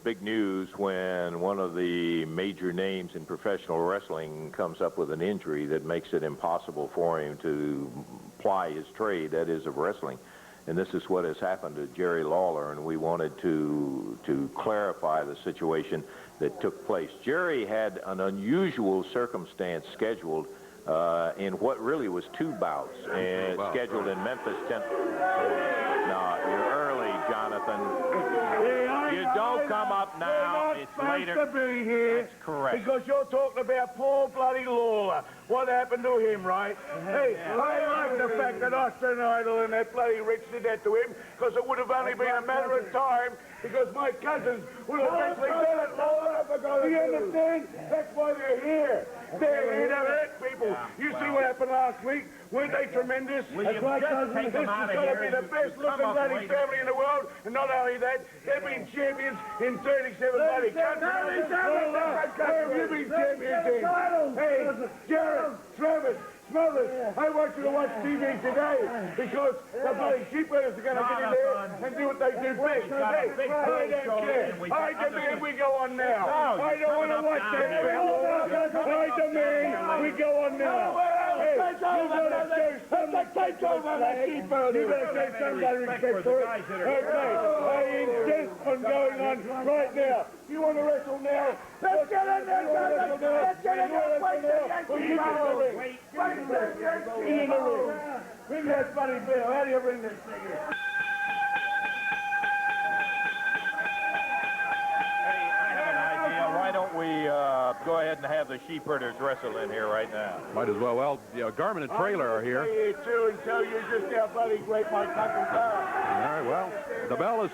big news when one of the major names in professional wrestling comes up with an injury that makes it impossible for him to ply his trade, that is, of wrestling. And this is what has happened to Jerry Lawler, and we wanted to clarify the situation that took place. Jerry had an unusual circumstance scheduled in what really was 2 bouts, and scheduled in Memphis. No, you're early, Jonathan. You don't come up now. It's later. To be here. That's correct. Because you're talking about poor bloody Lawler. What happened to him, right? Hey, I like the fact that Austin Idol and that bloody Rich did that to him, because it would have only been a matter of time, because my cousins would have eventually done it, Lawler. Do you understand? That's why they're here. They're here to hurt people. You see what happened last week? Weren't they tremendous? That's my cousin. This is going to be the best looking bloody family in the world. And not only that, they've been champions in 37 bloody countries. Where have you been champions in? Hey, Jared, Travis, Smothers, I want you to watch TV today, because the bloody sheepherders are going to get in there and do what they do best. Hey, I don't care. I demand we go on now. I don't want to watch that film. I demand we go on now. Hey, you better show somebody respect for it. Okay, I insist on going on right now. You want to wrestle now? Let's get in there, let's get in there. Wait, in the ring. Bring that funny bill. How do you bring this thing in? Hey, I have an idea. Why don't we go ahead and have the sheepherders wrestle in here right now? Might as well. Well, Garmin and Trailer are here. I'm here too and tell you just how bloody great my cousins are. All right, well, the bell is...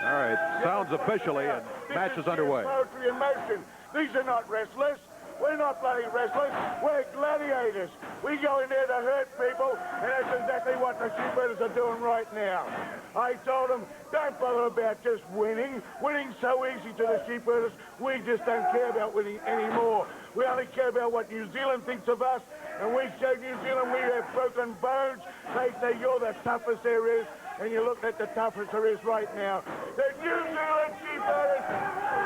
All right, sounds officially, and match is underway. Poetry in motion. These are not wrestlers. We're not bloody wrestlers. We're gladiators. We go in there to hurt people, and that's exactly what the sheepherders are doing right now. I told them, don't bother about just winning. Winning's so easy to the sheepherders. We just don't care about winning anymore. We only care about what New Zealand thinks of us, and we show New Zealand we have broken bones. They say you're the toughest there is, and you look at the toughest there is right now. The New Zealand sheepherders,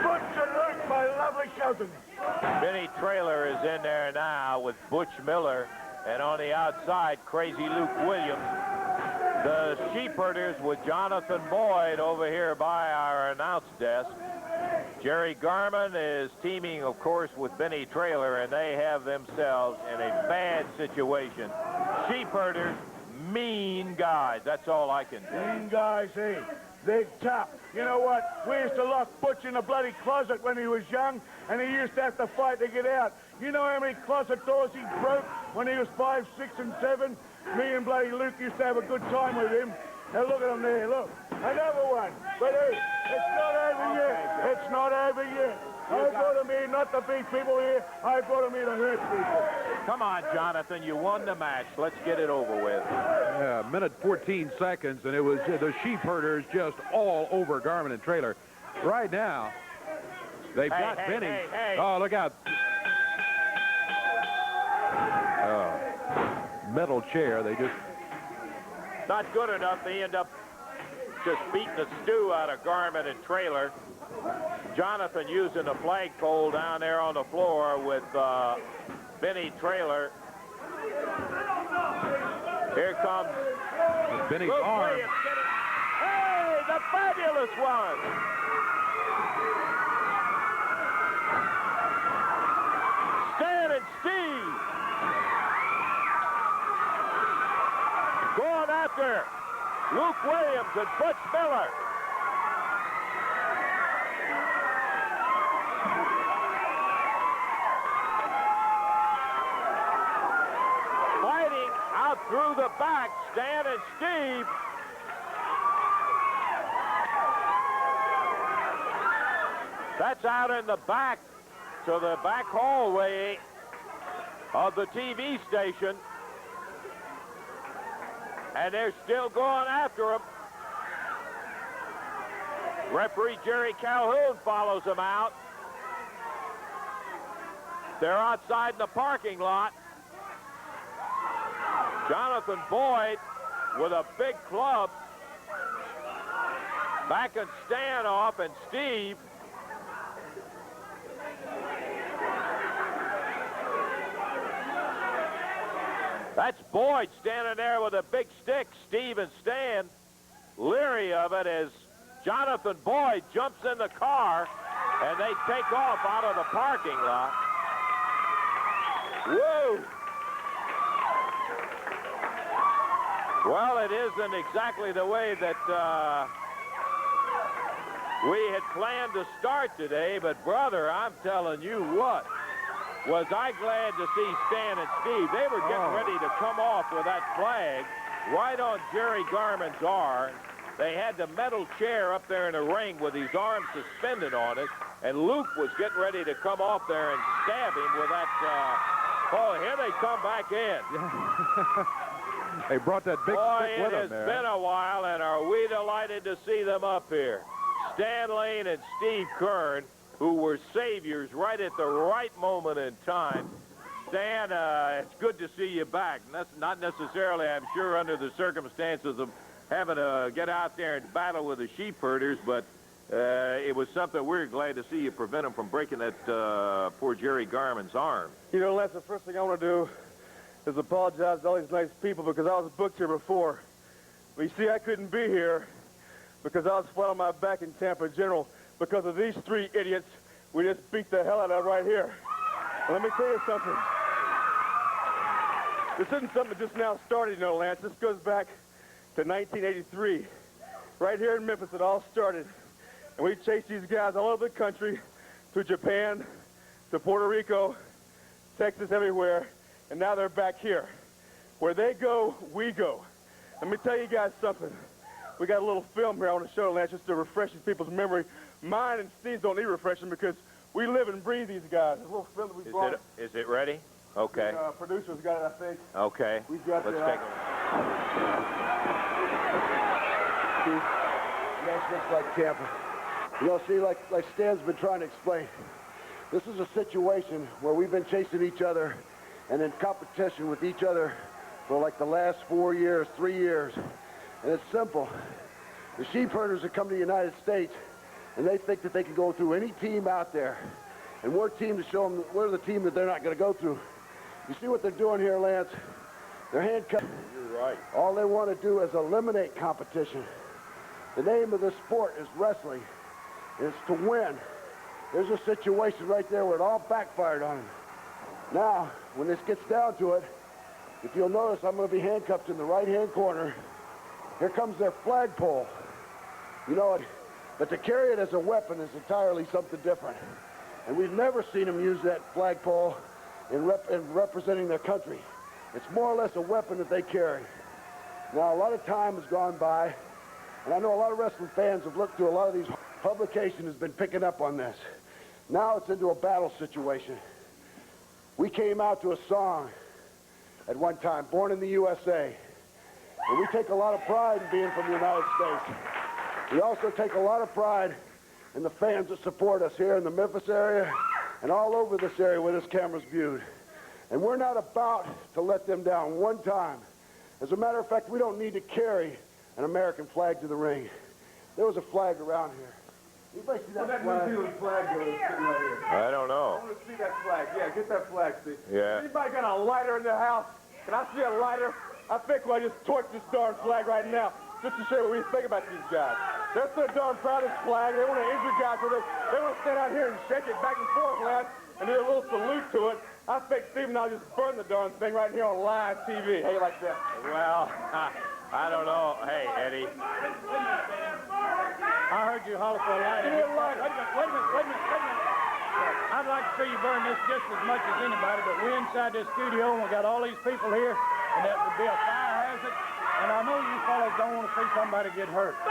Butch and Luke, my lovely cousins. Benny Trailer is in there now with Butch Miller, and on the outside, Crazy Luke Williams. The sheepherders with Jonathan Boyd over here by our announce desk. Jerry Garmin is teaming, of course, with Benny Trailer, and they have themselves in a bad situation. Sheepherders, mean guys. That's all I can do. Mean guys, eh? They're tough. You know what? We used to lock Butch in a bloody closet when he was young, and he used to have to fight to get out. You know how many closet doors he broke when he was 5, 6, and 7? Me and bloody Luke used to have a good time with him. Now look at him there, look. Another one. But hey, it's not over yet. It's not over yet. I brought him here not to beat people here. I brought him here to hurt people. Come on, Jonathan. You won the match. Let's get it over with. Yeah, minute 14 seconds, and it was the sheepherders just all over Garmin and Trailer. Right now, they've got Benny. Hey. Oh, look out. Metal chair. They just... Not good enough. They end up just beating the stew out of Garmin and Trailer. Jonathan using the flagpole down there on the floor with Benny Trailer. Here comes Benny's Luke arm. Williams. Hey, the fabulous one. Stan and Steve going after Luke Williams and Butch Miller. Fighting out through the back, Stan and Steve. That's out in the back to the back hallway of the TV station. And they're still going after him. Referee Jerry Calhoun follows them out. They're outside in the parking lot. Jonathan Boyd with a big club. Backing Stan off, and Steve. That's Boyd standing there with a big stick. Steve and Stan leery of it as Jonathan Boyd jumps in the car, and they take off out of the parking lot. Whoa! Well, it isn't exactly the way that we had planned to start today, but brother, I'm telling you what, was I glad to see Stan and Steve. They were getting ready to come off with that flag right on Jerry Garman's arm. They had the metal chair up there in the ring with his arms suspended on it, and Luke was getting ready to come off there and stab him with that. Oh, here they come back in. They brought that big stick with them there. It has been a while, and are we delighted to see them up here. Stan Lane and Steve Kern, who were saviors right at the right moment in time. Stan, it's good to see you back. Not necessarily, I'm sure, under the circumstances of having to get out there and battle with the sheep herders, but it was something we're glad to see you prevent them from breaking that poor Jerry Garman's arm. You know, Lance, the first thing I want to do is apologize to all these nice people because I was booked here before. But you see, I couldn't be here because I was flat on my back in Tampa General because of these three idiots we just beat the hell out of right here. And let me tell you something. This isn't something that just now started, you know, Lance. This goes back to 1983. Right here in Memphis, it all started. And we chased these guys all over the country, to Japan, to Puerto Rico, Texas, everywhere. And now they're back here. Where they go, we go. Let me tell you guys something. We got a little film here I want to show, Lance, just to refresh these people's memory. Mine and Steve's don't need refreshing because we live and breathe these guys. A little film that we brought. Is it ready? Okay. The producer's got it, I think. Okay. We've got Let's take a That looks like Tampa. You know, see, like Stan's been trying to explain, this is a situation where we've been chasing each other and in competition with each other for like the last 4 years, 3 years. And it's simple. The sheep herders have come to the United States and they think that they can go through any team out there. And we're a team to show them we're the team that they're not going to go through. You see what they're doing here, Lance? They're handcuffed. You're right. All they want to do is eliminate competition. The name of the sport is wrestling. It's to win. There's a situation right there where it all backfired on him. Now, when this gets down to it, if you'll notice, I'm going to be handcuffed in the right-hand corner. Here comes their flagpole. You know it, but to carry it as a weapon is entirely something different. And we've never seen them use that flagpole in representing their country. It's more or less a weapon that they carry. Now, a lot of time has gone by, and I know a lot of wrestling fans have looked through a lot of these publications has been picking up on this. Now it's into a battle situation. We came out to a song at one time, Born in the USA. And we take a lot of pride in being from the United States. We also take a lot of pride in the fans that support us here in the Memphis area and all over this area where this camera's viewed. And we're not about to let them down one time. As a matter of fact, we don't need to carry an American flag to the ring. There was a flag around here. Anybody see that flag? I don't know. I want to see that flag. Yeah, get that flag, Steve. Yeah. Anybody got a lighter in their house? Can I see a lighter? I think we'll just torch this darn flag right now, just to show you what we think about these guys. They're so darn proud of this flag. They want to injure guys with it. They want to stand out here and shake it back and forth, lad, and do a little salute to it. I think Steve and I'll just burn the darn thing right here on live TV. How you like that? Well, I don't know. Hey, Eddie. I heard you holler for a lighter. Wait a minute. I'd like to see you burn this just as much as anybody, but we're inside this studio and we got all these people here, and that would be a fire hazard. And I know you fellas don't want to see somebody get hurt. So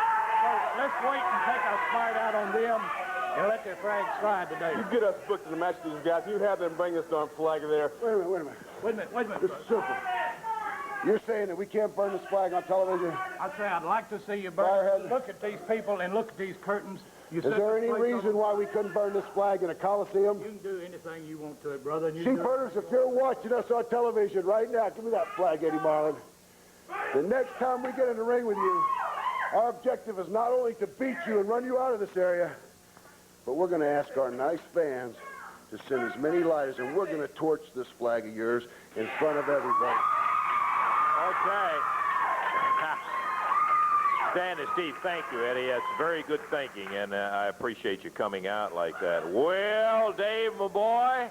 let's wait and take our fight out on them and let their flag slide today. You get us booked to the match with these guys. You have them bring this darn flag there. Wait a minute. This is simple. You're saying that we can't burn this flag on television? I'd say I'd like to see you burn. Look at these people and look at these curtains. Is there any reason why we couldn't burn this flag in a coliseum? You can do anything you want to it, brother. And Sheep herders, if you're watching us on television right now, give me that flag, Eddie Marlin. The next time we get in the ring with you, Our objective is not only to beat you and run you out of this area, but we're going to ask our nice fans to send as many lighters, and we're going to torch this flag of yours in front of everybody. Okay. Stan and Steve, thank you, Eddie. That's very good thinking, and I appreciate you coming out like that. Well, Dave, my boy,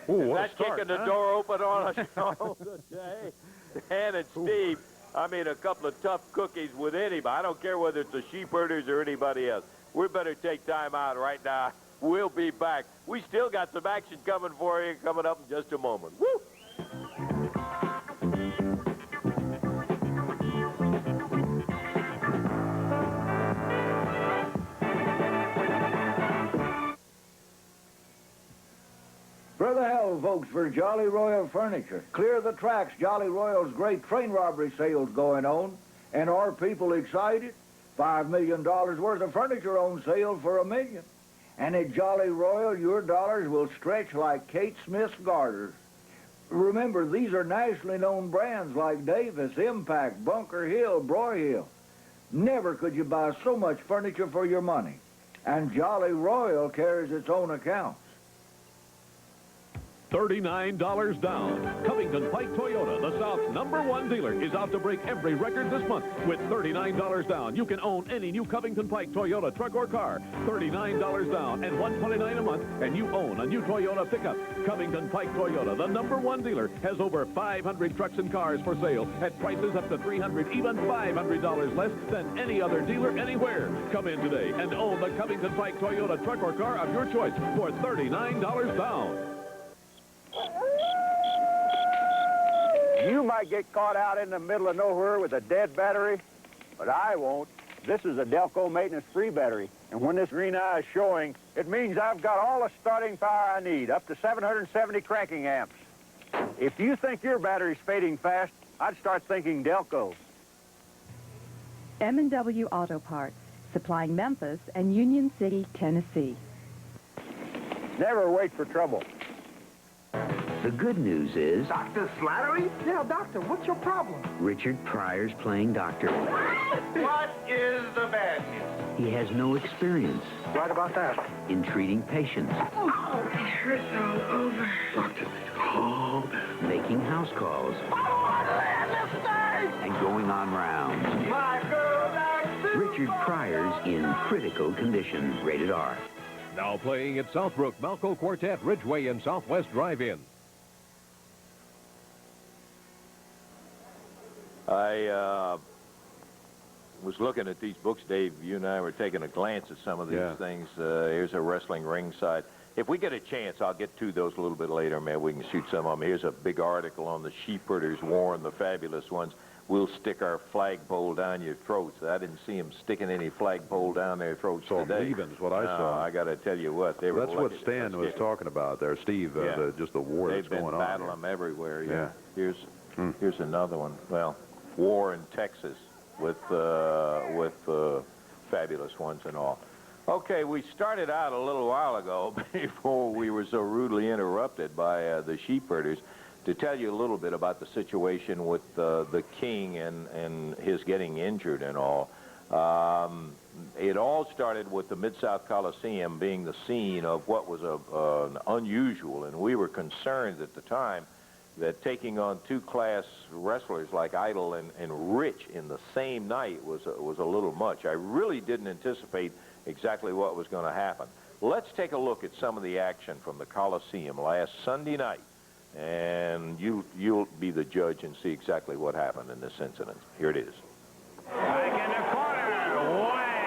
Ooh, that's kicking the door open on us all today. Stan and Steve, I mean, a couple of tough cookies with anybody. I don't care whether it's the sheep herders or anybody else. We better take time out right now. We'll be back. We still got some action coming for you coming up in just a moment. Woo! For the hell, folks, for Jolly Royal Furniture. Clear the tracks. Jolly Royal's great train robbery sale's going on. And are people excited? $5 million worth of furniture on sale for $1 million. And at Jolly Royal, your dollars will stretch like Kate Smith's garters. Remember, these are nationally known brands like Davis, Impact, Bunker Hill, Broyhill. Never could you buy so much furniture for your money. And Jolly Royal carries its own accounts. $39 down. Covington Pike Toyota, the South's #1 dealer, is out to break every record this month with $39 down. You can own any new Covington Pike Toyota truck or car. $39 down and $129 a month, and you own a new Toyota pickup. Covington Pike Toyota, the #1 dealer, has over 500 trucks and cars for sale at prices up to $300, even $500 less than any other dealer anywhere. Come in today and own the Covington Pike Toyota truck or car of your choice for $39 down. You might get caught out in the middle of nowhere with a dead battery, but I won't. This is a Delco maintenance-free battery, and when this green eye is showing, it means I've got all the starting power I need, up to 770 cranking amps. If you think your battery's fading fast, I'd start thinking Delco. M&W Auto Parts, supplying Memphis and Union City, Tennessee. Never wait for trouble. The good news is... Dr. Slattery? Yeah, doctor, what's your problem? Richard Pryor's playing doctor. What is the bad news? He has no experience. Right about that. In treating patients. Oh, it hurts all over. Doctor, calm down. Making house calls. And going on rounds. My girl, Richard Pryor's in critical condition. Rated R. Now playing at Southbrook, Malco Quartet, Ridgeway, and Southwest Drive-In. I was looking at these books, Dave. You and I were taking a glance at some of these things. Here's a wrestling ringside. If we get a chance, I'll get to those a little bit later, man. We can shoot some of them. Here's a big article on the sheepherders warn the fabulous ones. We'll stick our flagpole down your throats. I didn't see them sticking any flagpole down their throats today. Leavings, what I saw. I got to tell you what. They were That's what Stan was talking about there, Steve, just the war that's going on. They've been battling them everywhere, Here's another one. Well, war in Texas with fabulous ones and all. Okay, we started out a little while ago before we were so rudely interrupted by the sheepherders to tell you a little bit about the situation with the king and his getting injured and all. It all started with the Mid-South Coliseum being the scene of what was an unusual, and we were concerned at the time that taking on two-class wrestlers like Idol and Rich in the same night was a little much. I really didn't anticipate exactly what was going to happen. Let's take a look at some of the action from the Coliseum last Sunday night, and you'll be the judge and see exactly what happened in this incident. Here it is. Back in the corner. Wham!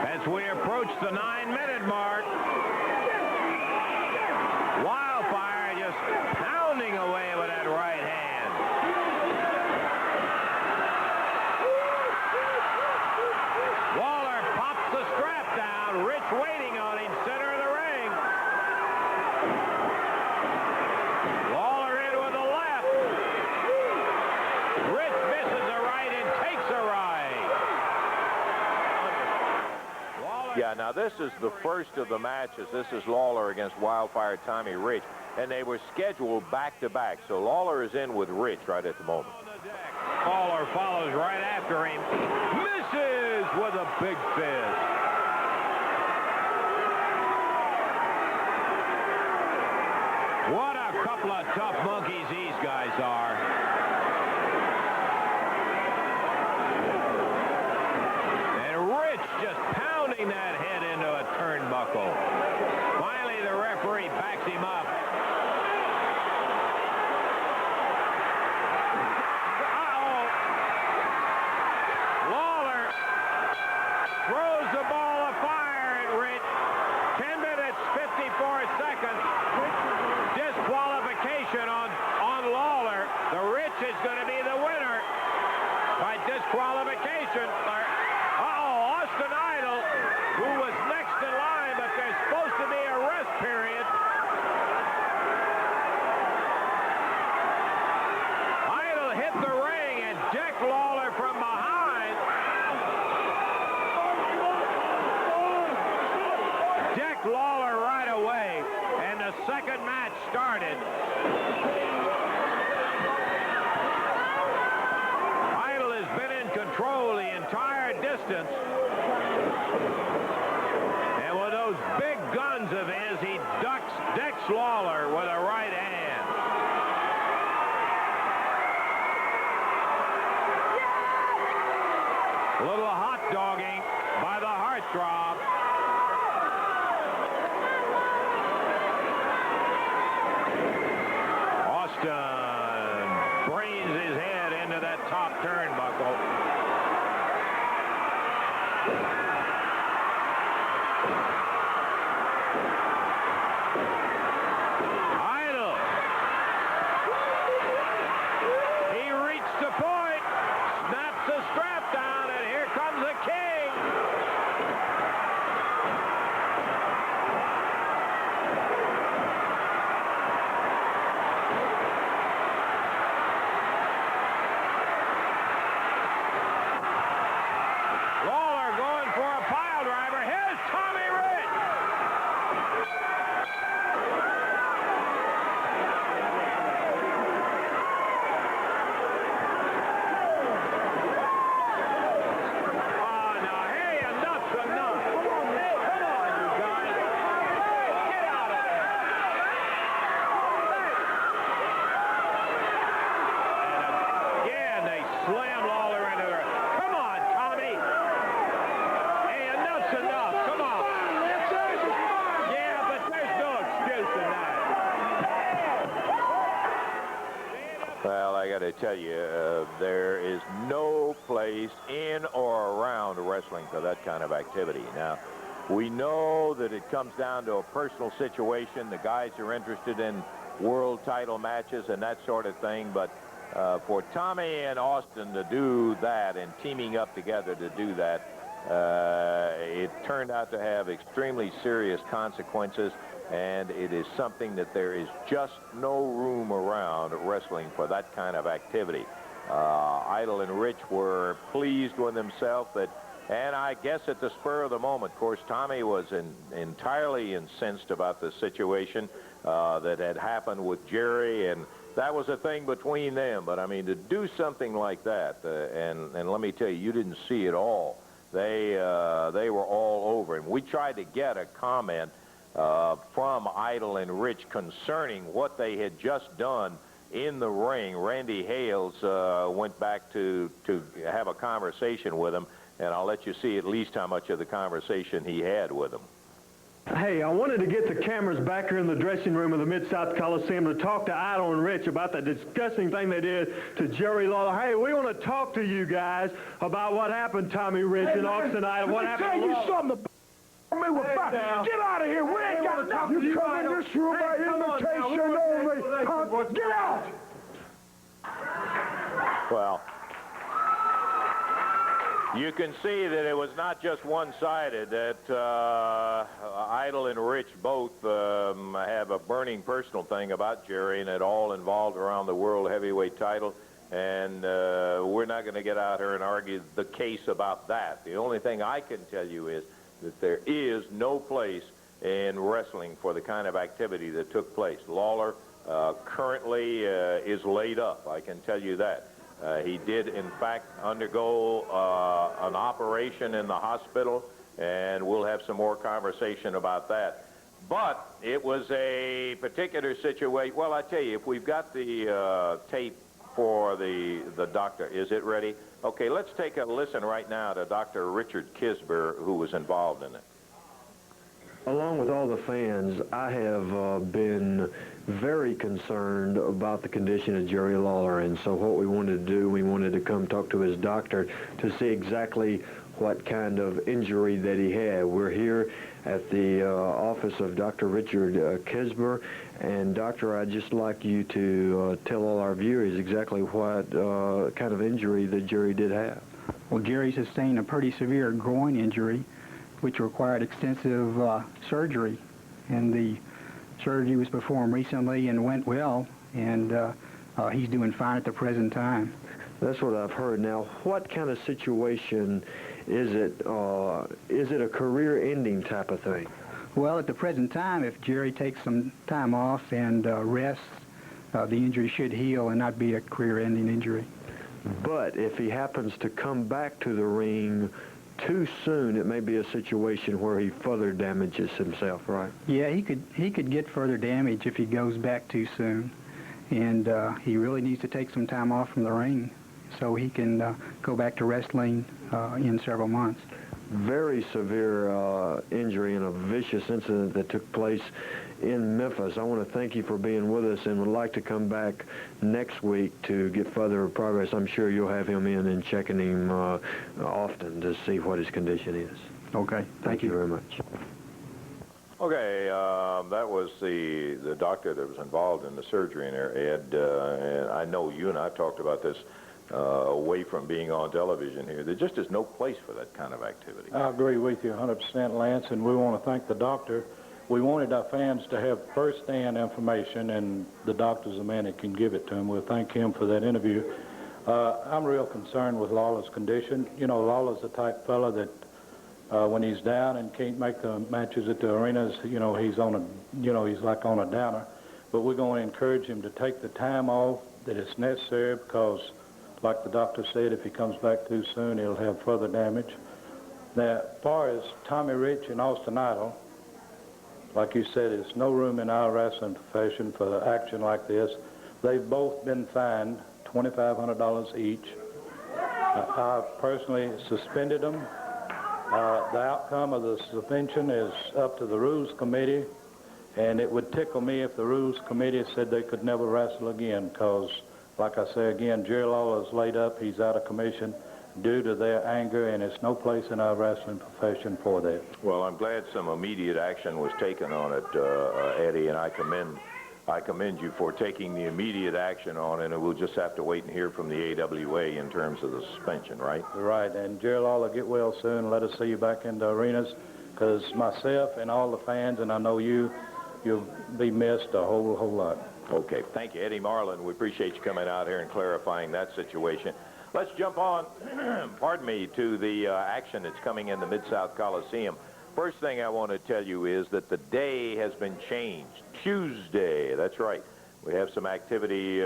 As we approach the 9-minute mark, Wildfire just pounding away with that right hand. Waller pops the strap down. Rich waiting on him, center of the ring. Waller in with a left. Rich misses a right and takes a right. Yeah, Now, this is the first of the matches. This is Lawler against Wildfire Tommy Rich, and they were scheduled back-to-back. So Lawler is in with Rich right at the moment. Lawler follows right after him. Misses with a big fist. What a couple of tough monkeys these guys are. And Rich just pounding that head into a turnbuckle. Finally, the referee backs him up. Uh-oh. Lawler throws the ball of fire at Rich. 10 minutes, 54 seconds. Disqualification on Lawler. The Rich is going to be the winner by disqualification. Uh-oh, Austin Idol, who was next in line, but there's supposed to be a rest period. Idol hit the ring and decked Lawler from behind. Decked Lawler right away, and the second match started. Idol has been in control the entire distance. And with those big guns of his, he decks Lawler with a right hand. A little hot dogging by the heartthrob. Austin brains his head into that top turnbuckle. Idol. He reached the point, snaps the strap down, and here comes the king. Lawler going for a pile driver. Here's Tommy Rich. Oh, now, hey, enough's enough. Come on, you guys. Get out of there. And again, they slam Lawler into the... Come on, Tommy. Hey, enough's enough. Come on. Yeah, but there's no excuse in that. Well, I got to tell you, there is no place in or around wrestling for that kind of activity. Now, we know that it comes down to a personal situation. The guys are interested in world title matches and that sort of thing, but for Tommy and Austin to do that and teaming up together to do that, it turned out to have extremely serious consequences, and it is something that there is just no room around wrestling for that kind of activity. Idol and Rich were pleased with themselves, and I guess at the spur of the moment, of course, Tommy was entirely incensed about the situation that had happened with Jerry, and that was a thing between them. But I mean, to do something like that, and let me tell you, you didn't see it all. They were all over, and we tried to get a comment from Idol and Rich concerning what they had just done in the ring. Randy Hales went back to have a conversation with him, and I'll let you see at least how much of the conversation he had with him. Hey, I wanted to get the cameras back here in the dressing room of the Mid-South Coliseum to talk to Idol and Rich about that disgusting thing they did to Jerry Lawler. Hey, we want to talk to you guys about what happened, Tommy Rich and Austin Idol. What happened? Let me tell you something. Me with get out of here. We ain't got nothing. You come in this room by invitation only. Get out. Well, you can see that it was not just one-sided, that Idol and Rich both have a burning personal thing about Jerry, and it all involved around the world heavyweight title. And we're not going to get out here and argue the case about that. The only thing I can tell you is that there is no place in wrestling for the kind of activity that took place. Lawler currently is laid up, I can tell you that. He did, in fact, undergo an operation in the hospital, and we'll have some more conversation about that. But it was a particular situation. Well, I tell you, if we've got the tape for the doctor, is it ready? Okay, let's take a listen right now to Dr. Richard Kisber, who was involved in it. Along with all the fans, I have been very concerned about the condition of Jerry Lawler, and so what we wanted to do, we wanted to come talk to his doctor to see exactly what kind of injury that he had. We're here at the office of Dr. Richard Kisber, and doctor, I'd just like you to tell all our viewers exactly what kind of injury that Jerry did have. Well, Jerry sustained a pretty severe groin injury, which required extensive surgery, and the surgery was performed recently and went well, and he's doing fine at the present time. That's what I've heard. Now, what kind of situation is it? Is it a career-ending type of thing? Well, at the present time, if Jerry takes some time off and rests, the injury should heal and not be a career-ending injury. But if he happens to come back to the ring too soon, it may be a situation where he further damages himself, right? Yeah, he could get further damage if he goes back too soon, and he really needs to take some time off from the ring so he can go back to wrestling in several months. Very severe injury and a vicious incident that took place in Memphis. I want to thank you for being with us, and would like to come back next week to get further progress. I'm sure you'll have him in and checking him often to see what his condition is. Okay, thank you very much. Okay, that was the doctor that was involved in the surgery in there, Ed. And I know you and I talked about this away from being on television here. There just is no place for that kind of activity. I agree with you 100%, Lance, and we want to thank the doctor. We wanted our fans to have first-hand information, and the doctor's the man that can give it to them. We'll thank him for that interview. I'm real concerned with Lawler's condition. You know, Lawler's the type fella that when he's down and can't make the matches at the arenas, you know, he's like on a downer. But we're going to encourage him to take the time off that is necessary, because like the doctor said, if he comes back too soon, he'll have further damage. Now, as far as Tommy Rich and Austin Idol, like you said, there's no room in our wrestling profession for action like this. They've both been fined $2,500 each. I personally suspended them. The outcome of the suspension is up to the Rules Committee, and it would tickle me if the Rules Committee said they could never wrestle again, because, like I say again, Jerry Lawler's laid up. He's out of commission due to their anger, and it's no place in our wrestling profession for that. Well, I'm glad some immediate action was taken on it, Eddie, and I commend you for taking the immediate action on it, and we'll just have to wait and hear from the AWA in terms of the suspension, right? Right, and Jerry Lawler, get well soon. Let us see you back in the arenas, because myself and all the fans, and I know you'll be missed a whole lot. Okay, thank you, Eddie Marlin. We appreciate you coming out here and clarifying that situation. Let's jump on, pardon me, to the action that's coming in the Mid-South Coliseum. First thing I want to tell you is that the day has been changed. Tuesday, that's right. We have some activity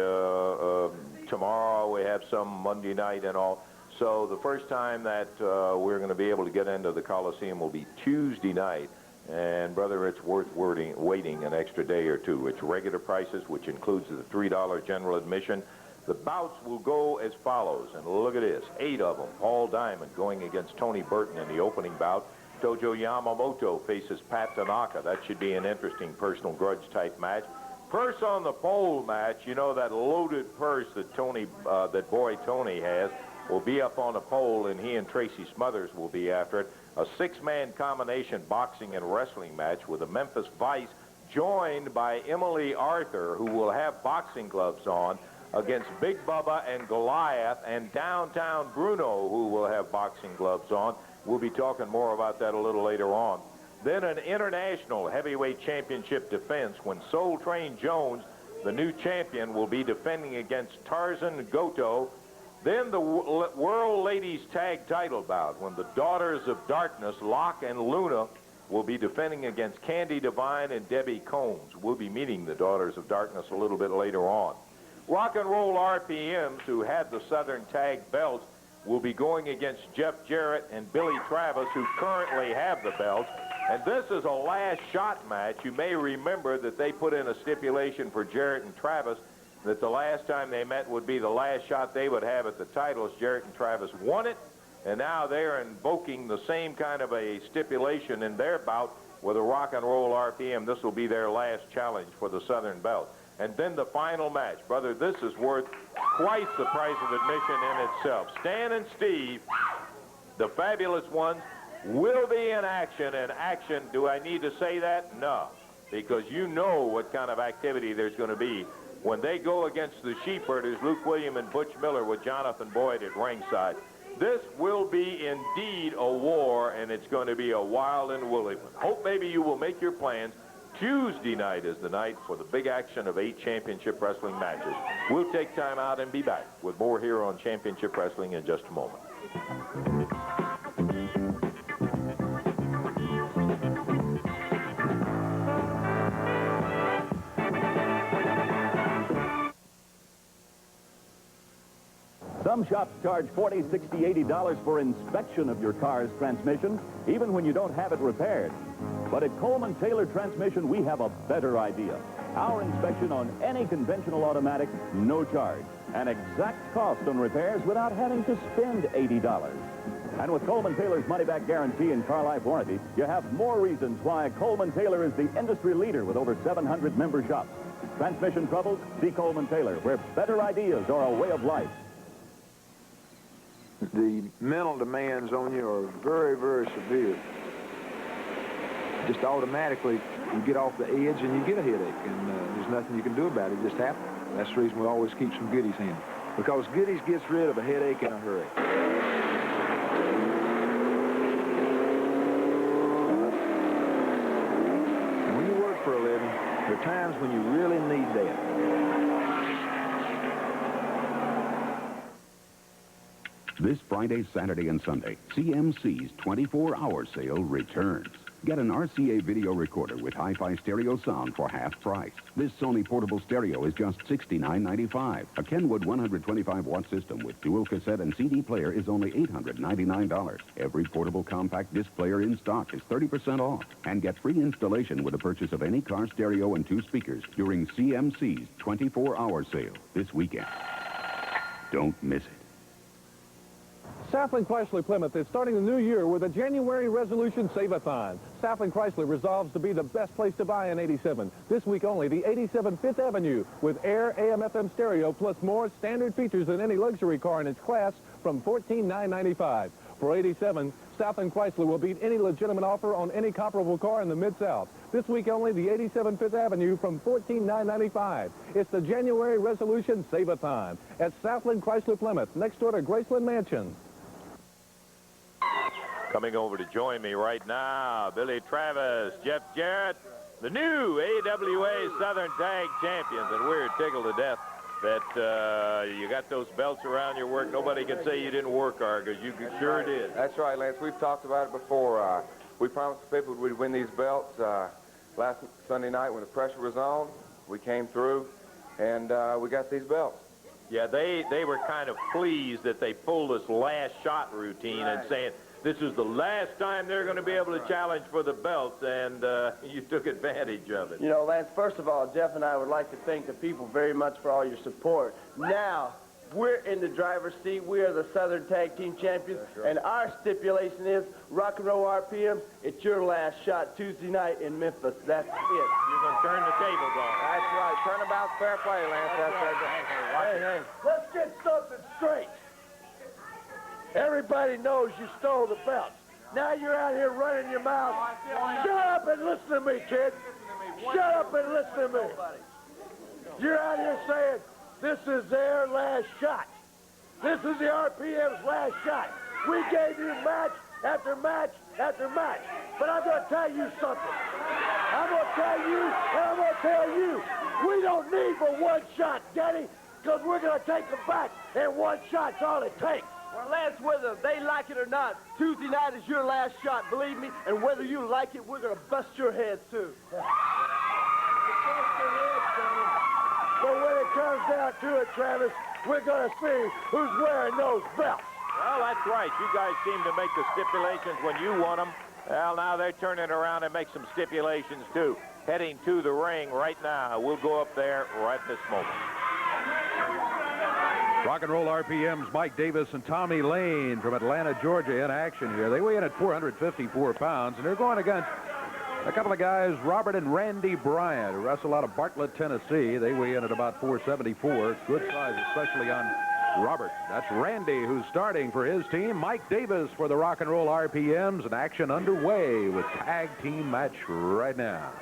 tomorrow. We have some Monday night and all. So the first time that we're going to be able to get into the Coliseum will be Tuesday night. And, brother, it's worth waiting an extra day or two. It's regular prices, which includes the $3 general admission. The bouts will go as follows, and look at this, 8 of them. Paul Diamond going against Tony Burton in the opening bout. Tojo Yamamoto faces Pat Tanaka. That should be an interesting personal grudge type match. Purse on the pole match, you know, that loaded purse that that boy Tony has, will be up on the pole, and he and Tracy Smothers will be after it. A 6-man combination boxing and wrestling match with a Memphis Vice joined by Emily Arthur, who will have boxing gloves on, against Big Bubba and Goliath, and Downtown Bruno, who will have boxing gloves on. We'll be talking more about that a little later on. Then an international heavyweight championship defense when Soul Train Jones, the new champion, will be defending against Tarzan Goto. Then the World Ladies Tag Title bout, when the Daughters of Darkness, Locke and Luna, will be defending against Candy Devine and Debbie Combs. We'll be meeting the Daughters of Darkness a little bit later on. Rock and Roll RPMs, who had the Southern Tag belts, will be going against Jeff Jarrett and Billy Travis, who currently have the belts. And this is a last shot match. You may remember that they put in a stipulation for Jarrett and Travis that the last time they met would be the last shot they would have at the titles. Jarrett and Travis won it, and now they're invoking the same kind of a stipulation in their bout with a Rock and Roll RPM. This will be their last challenge for the Southern belt. And then the final match. Brother, this is worth twice the price of admission in itself. Stan and Steve, the fabulous ones, will be in action. And action, do I need to say that? No, because you know what kind of activity there's going to be when they go against the Sheepherders, Luke William and Butch Miller, with Jonathan Boyd at ringside. This will be indeed a war, and it's going to be a wild and woolly one. Hope maybe you will make your plans. Tuesday night is the night for the big action of 8 championship wrestling matches. We'll take time out and be back with more here on Championship Wrestling in just a moment. Some shops charge $40, $60, $80 for inspection of your car's transmission, even when you don't have it repaired. But at Coleman Taylor Transmission, we have a better idea. Our inspection on any conventional automatic, no charge. An exact cost on repairs without having to spend $80. And with Coleman Taylor's money-back guarantee and car life warranty, you have more reasons why Coleman Taylor is the industry leader with over 700 member shops. Transmission troubles? See Coleman Taylor, where better ideas are a way of life. The mental demands on you are very, very severe. Just automatically, you get off the edge and you get a headache, and there's nothing you can do about it. It just happens. That's the reason we always keep some goodies handy, because goodies gets rid of a headache in a hurry. And when you work for a living, there are times when you really need that. This Friday, Saturday, and Sunday, CMC's 24-hour sale returns. Get an RCA video recorder with hi-fi stereo sound for half price. This Sony portable stereo is just $69.95. A Kenwood 125-watt system with dual cassette and CD player is only $899. Every portable compact disc player in stock is 30% off. And get free installation with the purchase of any car stereo and 2 speakers during CMC's 24-hour sale this weekend. Don't miss it. Southland Chrysler Plymouth is starting the new year with a January resolution save-a-thon. Southland Chrysler resolves to be the best place to buy an 87. This week only, the 87 Fifth Avenue with air, AM/FM stereo, plus more standard features than any luxury car in its class from $14,995. For 87, Southland Chrysler will beat any legitimate offer on any comparable car in the Mid-South. This week only, the 87 Fifth Avenue from $14,995. It's the January resolution save-a-thon at Southland Chrysler Plymouth, next door to Graceland Mansion. Coming over to join me right now, Billy Travis, Jeff Jarrett, the new AWA Southern Tag Champions. And we're tickled to death that you got those belts around your work. Nobody can say you didn't work hard, because you sure did. That's right, Lance. We've talked about it before. We promised the people we'd win these belts. Last Sunday night when the pressure was on, we came through, and we got these belts. Yeah, they were kind of pleased that they pulled this last shot routine and saying, this is the last time they're going to be able to challenge for the belts, and you took advantage of it. You know, Lance, first of all, Jeff and I would like to thank the people very much for all your support. Now, we're in the driver's seat. We are the Southern Tag Team Champions, and our stipulation is Rock and Roll RPMs, it's your last shot Tuesday night in Memphis. That's it. You're going to turn the tables on. That's right. Turnabout's fair play, Lance. That's right. Hey, let's get something straight. Everybody knows you stole the belts. Now you're out here running your mouth. Shut up and listen to me, kid. Shut up and listen to me. You're out here saying this is their last shot. This is the RPM's last shot. We gave you match after match after match. But I'm going to tell you something. I'm going to tell you, and I'm going to tell you, we don't need but one shot, Daddy. because we're going to take them back, and one shot's all it takes. Well, Lance, whether they like it or not, Tuesday night is your last shot, believe me, and whether you like it, we're going to bust your heads, too. But when it comes down to it, Travis, we're going to see who's wearing those belts. Well, that's right. You guys seem to make the stipulations when you want them. Well, now they're turning around and make some stipulations, too. Heading to the ring right now. We'll go up there right this moment. Rock and Roll RPM's Mike Davis and Tommy Lane from Atlanta, Georgia in action here. They weigh in at 454 pounds, and they're going against a couple of guys, Robert and Randy Bryant, who wrestle out of Bartlett, Tennessee. They weigh in at about 474. Good size, especially on Robert. That's Randy, who's starting for his team. Mike Davis for the Rock and Roll RPMs, and action underway with tag team match right now.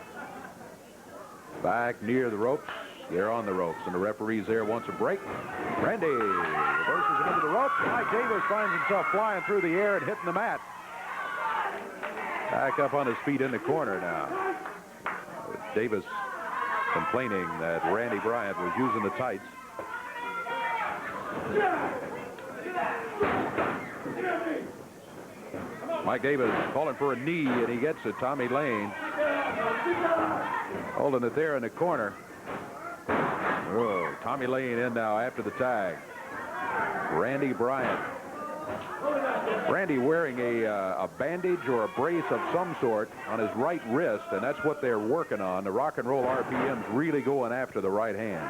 Back near the ropes. They're on the ropes, and the referee's there wants a break. Randy reverses him into the ropes. Mike Davis finds himself flying through the air and hitting the mat. Back up on his feet in the corner now. Davis complaining that Randy Bryant was using the tights. Mike Davis calling for a knee, and he gets it. Tommy Lane holding it there in the corner. Oh, Tommy Lane in now after the tag. Randy Bryant. Randy wearing a bandage or a brace of some sort on his right wrist, and that's what they're working on. The Rock and Roll RPM's really going after the right hand.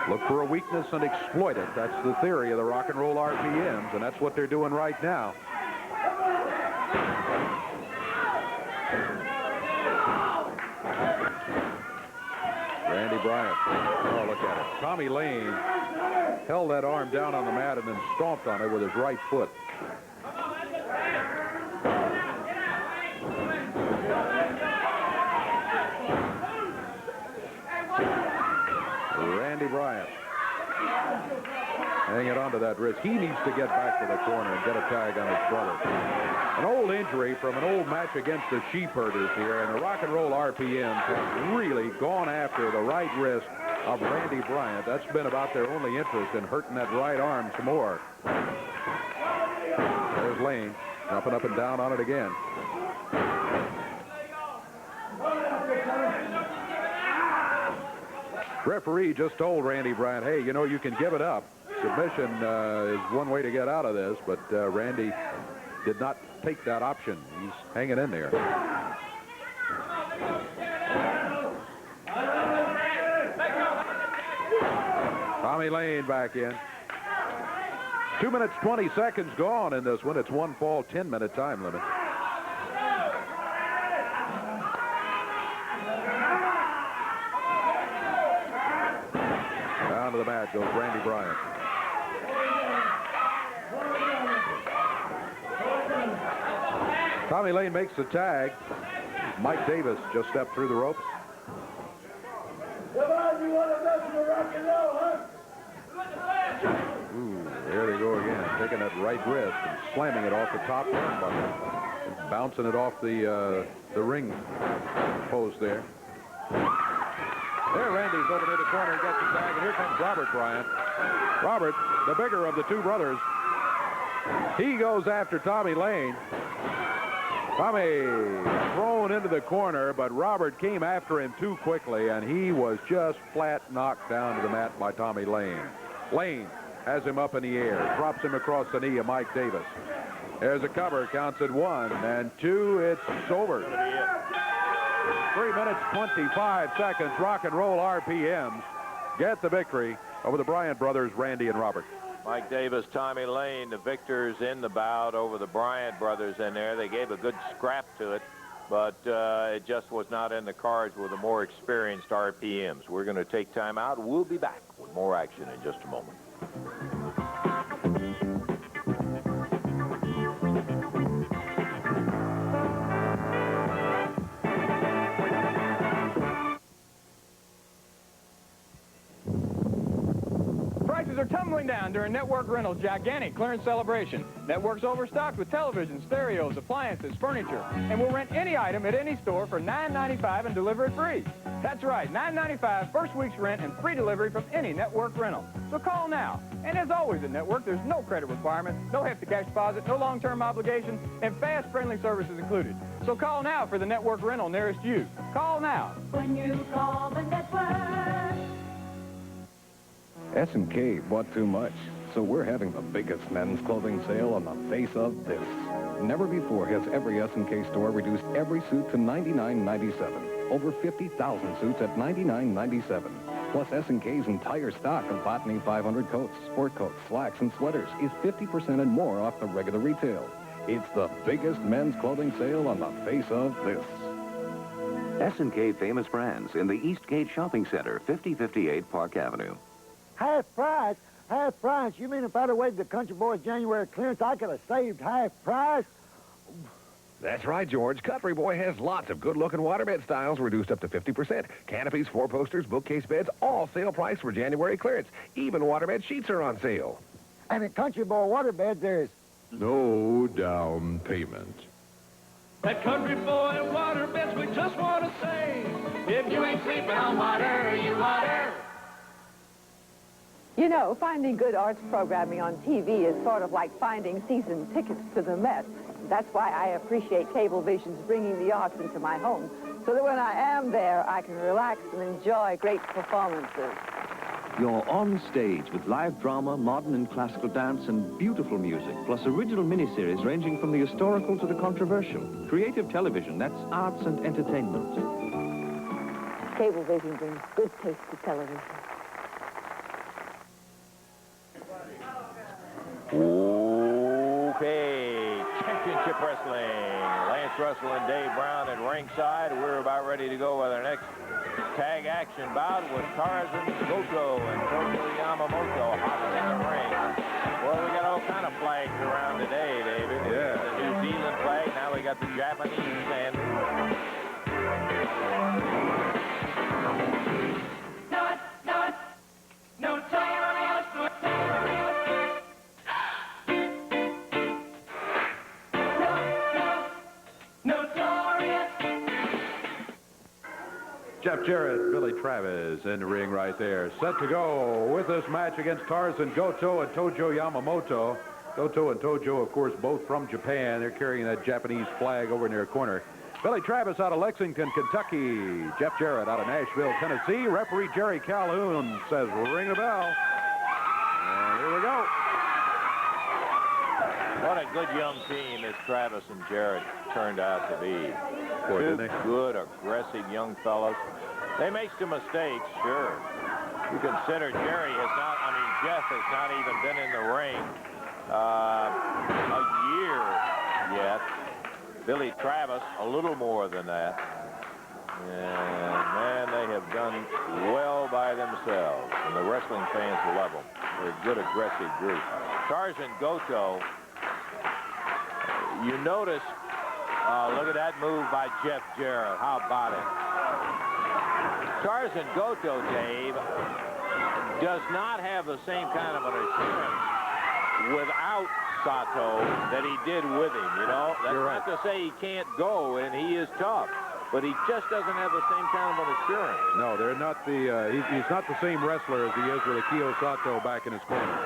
Look for a weakness and exploit it. That's the theory of the Rock and Roll RPMs, and that's what they're doing right now. Randy Bryant. Oh, look at it. Tommy Lane held that arm down on the mat and then stomped on it with his right foot. Randy Bryant hanging on to that wrist. He needs to get back to the corner and get a tag on his brother. An old injury from an old match against the sheep herders here, and the Rock and Roll RPMs have really gone after the right wrist of Randy Bryant. That's been about their only interest in hurting that right arm some more. There's Lane jumping up and down on it again. Referee just told Randy Bryant, hey, you know, you can give it up. Submission is one way to get out of this, but Randy did not take that option. He's hanging in there. Tommy Lane back in. 2 minutes, 20 seconds gone in this one. It's one fall, 10-minute time limit. Down to the mat goes Randy Bryant. Tommy Lane makes the tag. Mike Davis just stepped through the ropes. Come on, you want to listen to rock and roll, huh? Ooh, there they go again, taking that right wrist and slamming it off the top turnbuckle, bouncing it off the ring post there. There, Randy's over near the corner and gets the tag, and here comes Robert Bryant. Robert, the bigger of the two brothers, he goes after Tommy Lane. Tommy thrown into the corner, but Robert came after him too quickly, and he was just flat knocked down to the mat by Tommy Lane. Lane has him up in the air, drops him across the knee of Mike Davis. There's a cover, counts at 1 and 2. It's over. 3 minutes, 25 seconds. Rock and Roll RPMs get the victory over the Bryant brothers, Randy and Robert. Mike Davis, Tommy Lane, the victors in the bout over the Bryant brothers in there. They gave a good scrap to it, but it just was not in the cards with the more experienced RPMs. We're going to take time out. We'll be back with more action in just a moment. Prices are tumbling down during Network Rental's gigantic clearance celebration. Network's overstocked with televisions, stereos, appliances, furniture, and will rent any item at any store for $9.95 and deliver it free. That's right, $9.95 first week's rent and free delivery from any Network Rental. So call now. And as always at Network, there's no credit requirement, no hefty cash deposit, no long-term obligation, and fast, friendly services included. So call now for the Network Rental nearest you. Call now. When you call the Network. S&K bought too much, so we're having the biggest men's clothing sale on the face of this. Never before has every S&K store reduced every suit to $99.97. Over 50,000 suits at $99.97. Plus, S&K's entire stock of Botany 500 coats, sport coats, slacks, and sweaters is 50% and more off the regular retail. It's the biggest men's clothing sale on the face of this. S&K Famous Brands in the Eastgate Shopping Center, 5058 Park Avenue. Half price? Half price? You mean if I'd have waited the Country Boys January clearance, I could have saved half price? That's right, George. Country Boy has lots of good-looking waterbed styles reduced up to 50%. Canopies, four-posters, bookcase beds, all sale price for January clearance. Even waterbed sheets are on sale. And at Country Boy waterbed, there's no down payment. At Country Boy waterbeds, we just want to say, if you ain't sleeping on water, you water. You know, finding good arts programming on TV is sort of like finding season tickets to the Met. That's why I appreciate Cablevision's bringing the arts into my home, so that when I am there, I can relax and enjoy great performances. You're on stage with live drama, modern and classical dance, and beautiful music, plus original miniseries ranging from the historical to the controversial. Creative television, that's arts and entertainment. Cablevision brings good taste to television. Okay, championship wrestling. Lance Russell and Dave Brown at ringside. We're about ready to go with our next tag action bout with Tarzan Goto and Tojo Yamamoto hot in the ring. Well, we got all kind of flags around today, David. Yeah. The New Zealand flag. Now we got the Japanese and Jeff Jarrett, Billy Travis in the ring right there. Set to go with this match against Tarzan Goto and Tojo Yamamoto. Goto and Tojo, of course, both from Japan. They're carrying that Japanese flag over in their corner. Billy Travis out of Lexington, Kentucky. Jeff Jarrett out of Nashville, Tennessee. Referee Jerry Calhoun says, ring the bell. And here we go. what a good young team this Travis and Jarrett turned out to be. Boy, Two didn't they? good, aggressive young fellas. They make some mistakes, sure. You consider Jerry has not, Jeff has not even been in the ring a year yet. Billy Travis, a little more than that. And, man, they have done well by themselves. And the wrestling fans love them. They're a good, aggressive group. Tarzan Goto, you notice, look at that move by Jeff Jarrett. How about it? Tarzan Goto, Dave, does not have the same kind of an assurance without Sato that he did with him, you know? That's You're right. not to say he can't go, and he is tough, but he just doesn't have the same kind of an assurance. No, they're not the, he's not the same wrestler as he is with Akio Sato back in his corner.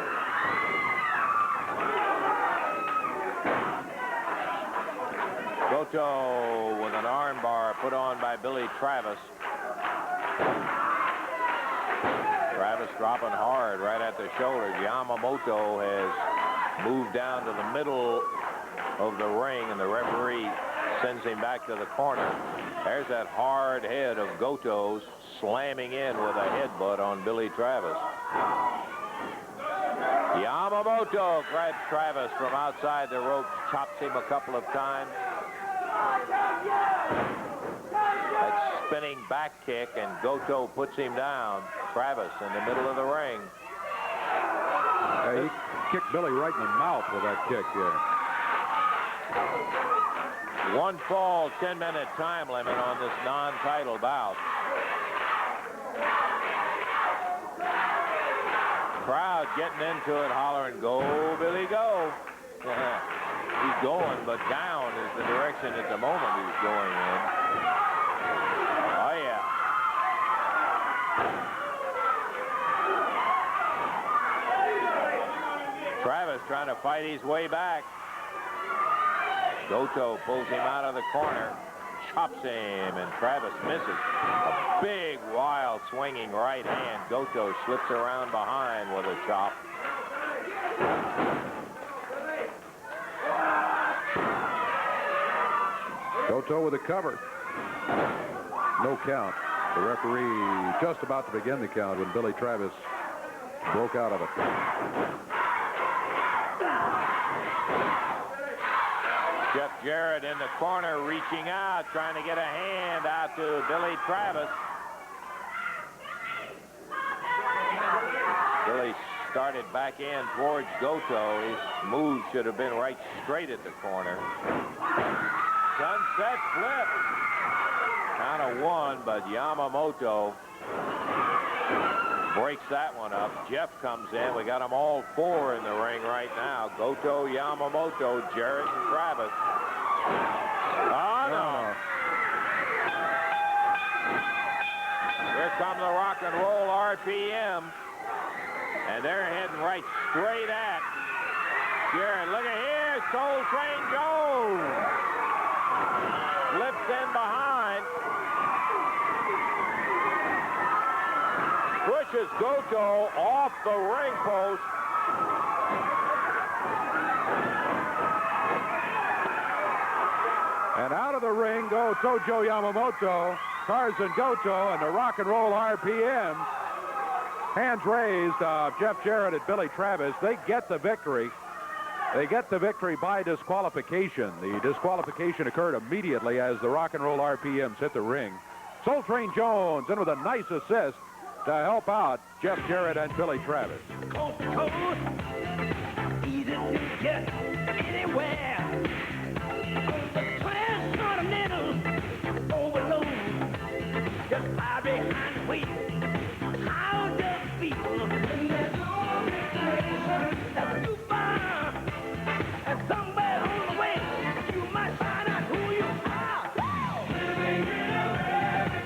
Goto with an armbar put on by Billy Travis. Travis dropping hard right at the shoulder. Yamamoto has moved down to the middle of the ring, and the referee sends him back to the corner. There's that hard head of Goto's slamming in with a headbutt on Billy Travis. Yamamoto grabs Travis from outside the ropes, chops him a couple of times. That spinning back kick, and Goto puts him down. Travis in the middle of the ring. He kicked Billy right in the mouth with that kick there. One fall, 10-minute time limit on this non-title bout. crowd getting into it, hollering, "Go, Billy, go." He's going, but down is the direction at the moment he's going in. Oh, yeah. Travis trying to fight his way back. Goto pulls him out of the corner, chops him, and Travis misses. A big, wild, swinging right hand. Goto slips around behind with a chop. Goto with a cover. No count. The referee just about to begin the count when Billy Travis broke out of it. Jeff Jarrett in the corner reaching out, trying to get a hand out to Billy Travis. Billy started back in towards Goto. His move should have been right straight at the corner. Sunset flip. Count of one, but Yamamoto breaks that one up. Jeff comes in. We got them all four in the ring right now. Goto, Yamamoto, Jarrett, and Travis. Oh, no. Here come the Rock and Roll RPM. And they're heading right straight at Jarrett. Look at here, Soul Train Jones. Slips in behind. Pushes Goto off the ring post. And out of the ring go Tojo Yamamoto, Tarzan Goto, and the Rock and Roll RPM. Hands raised, Jeff Jarrett and Billy Travis. They get the victory. They get the victory by disqualification. The disqualification occurred immediately as the Rock and Roll RPMs hit the ring. Soul Train Jones in with a nice assist to help out Jeff Jarrett and Billy Travis. Coast to coast, easy to get anywhere. On the transcontinental overload, just fire behind the wheel. How does it feel? And there's no destination that's too far. And somewhere on the way, you might find out who you are. Living in America.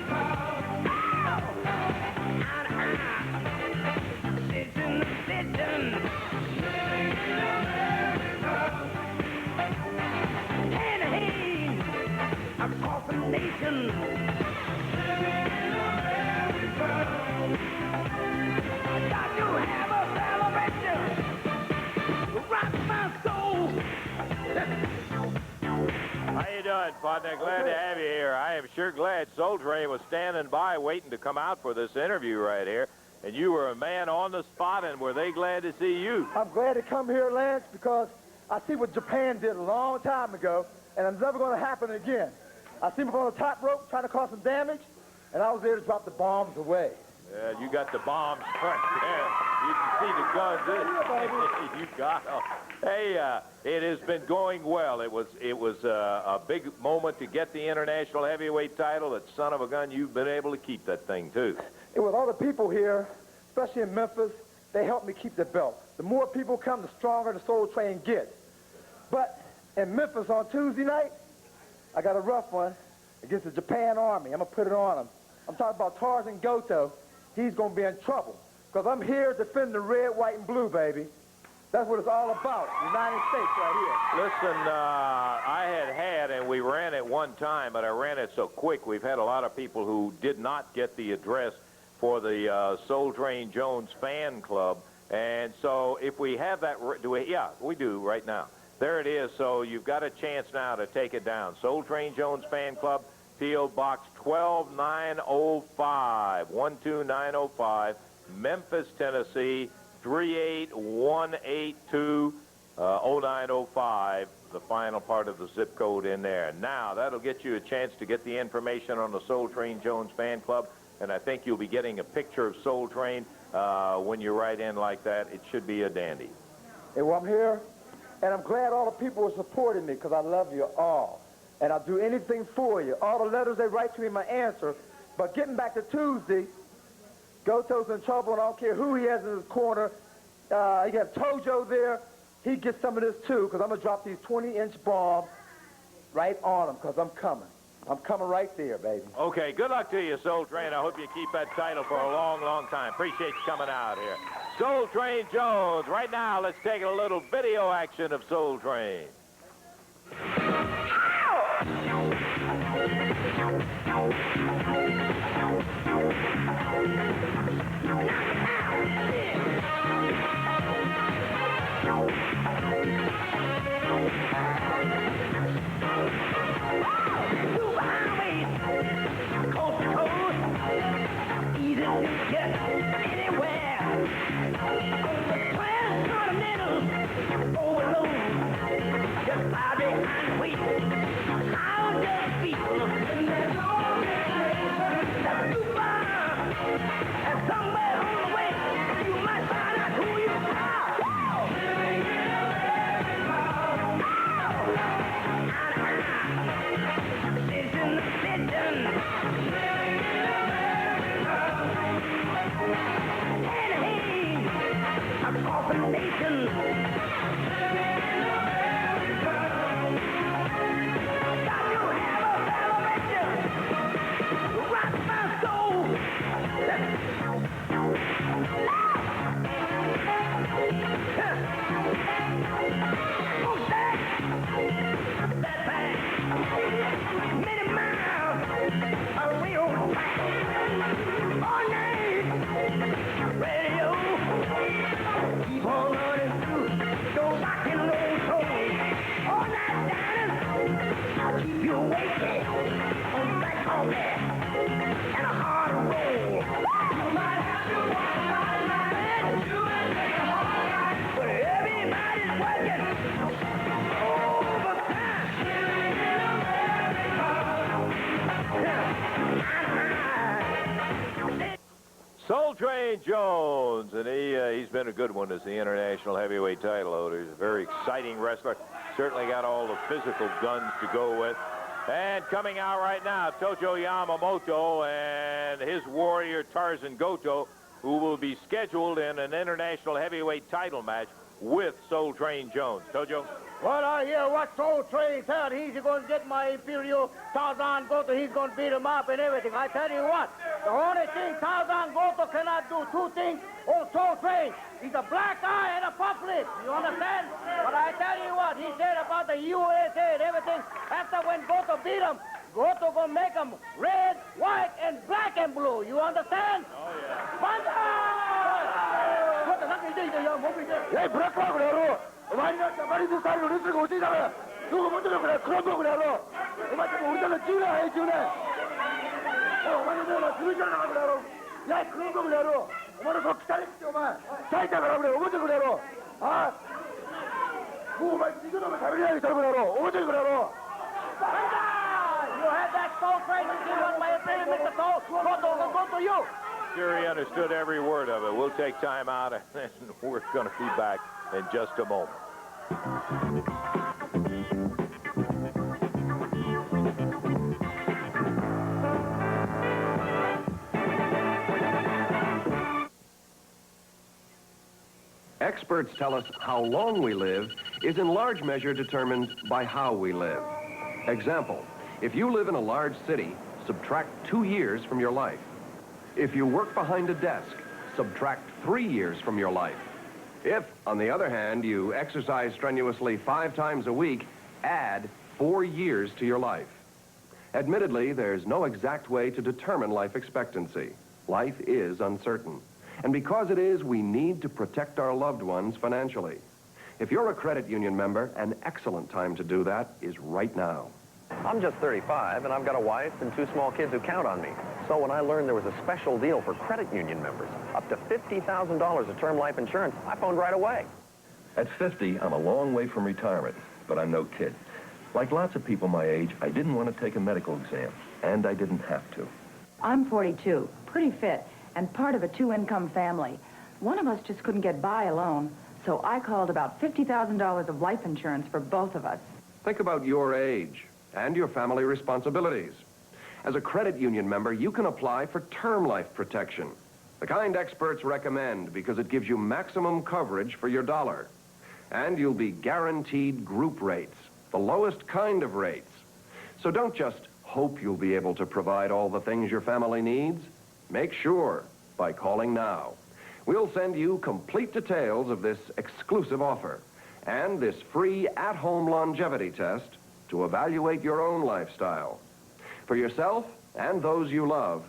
Across the nation. Got to have a celebration. Rock my soul. How you doing, partner? Glad to have you here. I am sure glad Soul Train was standing by waiting to come out for this interview right here. And you were a man on the spot, and were they glad to see you? I'm glad to come here, Lance, because I see what Japan did a long time ago, and it's never going to happen again. I see them on the top rope trying to cause some damage, and I was there to drop the bombs away. Yeah, you got the bombs right there. You can see the guns. You got them. Hey, it has been going well. It was a big moment to get the international heavyweight title. That son of a gun, you've been able to keep that thing, too. It was all the people here, especially in Memphis, they helped me keep the belt. The more people come, the stronger the Soul Train gets. But in Memphis on Tuesday night, I got a rough one against the Japan Army. I'm going to put it on them. I'm talking about Tarzan Goto. He's going to be in trouble because I'm here defending the red, white, and blue, baby. That's what it's all about, the United States right here. Listen, I had, and we ran it one time, but I ran it so quick, we've had a lot of people who did not get the address for the Soul Train Jones fan club. And so if we have that, yeah, we do right now. There it is. So you've got a chance now to take it down. Soul Train Jones Fan Club, P.O. Box 12905, 12905, Memphis, Tennessee, 38182, 0905, the final part of the zip code in there. Now, that'll get you a chance to get the information on the Soul Train Jones Fan Club, and I think you'll be getting a picture of Soul Train when you write in like that. It should be a dandy. Hey, well, I'm here. And I'm glad all the people are supporting me because I love you all. And I'll do anything for you. All the letters they write to me, my answer. But getting back to Tuesday, Goto's in trouble, and I don't care who he has in his corner. You have Tojo there. He gets some of this too, because I'm going to drop these 20-inch bombs right on him, because I'm coming. I'm coming right there, baby. Okay, good luck to you, Soul Train. I hope you keep that title for a long, long time. Appreciate you coming out here. Soul Train Jones. Right now, let's take a little video action of Soul Train. Soul Train Jones, and he's been a good one as the international heavyweight title holder. He's a very exciting wrestler. Certainly got all the physical guns to go with. And coming out right now, Tojo Yamamoto and his warrior Tarzan Goto, who will be scheduled in an international heavyweight title match with Soul Train Jones. Tojo? Well, I hear what Soul Train said. He's going to get my Imperial Tarzan Goto. He's going to beat him up and everything. I tell you what, the only thing Tarzan Goto cannot do, two things on Soul Train. He's a black eye and a puff lip. You understand? But I tell you what, he said about the USA and everything. After when Goto beat him, Goto going to make him red, white, and black and blue. You understand? Oh, yeah. Hey, black eye, お前になってマリズスタイルのレスルが欲しいだろ。どこ持ってるからクラブくらろ。お前ってもう俺たち10年早い10年。お前のような古いじゃなくなろ。いやクラブくらろ。お前のそっきたりってお前。埼玉からくれ思ってくれろ。ああ。もうお前肉とか食べれない人くれろ。思ってくれろ。You had that Soul Train to see what my opinion, Mr. Cole. Goto will go to you. Sure, he understood every word of it. We'll take time out, and then we're going to be back in just a moment. Experts tell us how long we live is in large measure determined by how we live. Example, if you live in a large city, subtract 2 years from your life. If you work behind a desk, subtract 3 years from your life. If, on the other hand, you exercise strenuously 5 times a week, add 4 years to your life. Admittedly, there's no exact way to determine life expectancy. Life is uncertain. And because it is, we need to protect our loved ones financially. If you're a credit union member, an excellent time to do that is right now. I'm just 35, and I've got a wife and 2 small kids who count on me. So when I learned there was a special deal for credit union members, up to $50,000 of term life insurance, I phoned right away. At 50, I'm a long way from retirement, but I'm no kid. Like lots of people my age, I didn't want to take a medical exam, and I didn't have to. I'm 42, pretty fit, and part of a 2-income family. One of us just couldn't get by alone, so I called about $50,000 of life insurance for both of us. Think about your age and your family responsibilities. As a credit union member, you can apply for term life protection. The kind experts recommend because it gives you maximum coverage for your dollar. And you'll be guaranteed group rates, the lowest kind of rates. So don't just hope you'll be able to provide all the things your family needs. Make sure by calling now. We'll send you complete details of this exclusive offer and this free at-home longevity test to evaluate your own lifestyle. For yourself and those you love,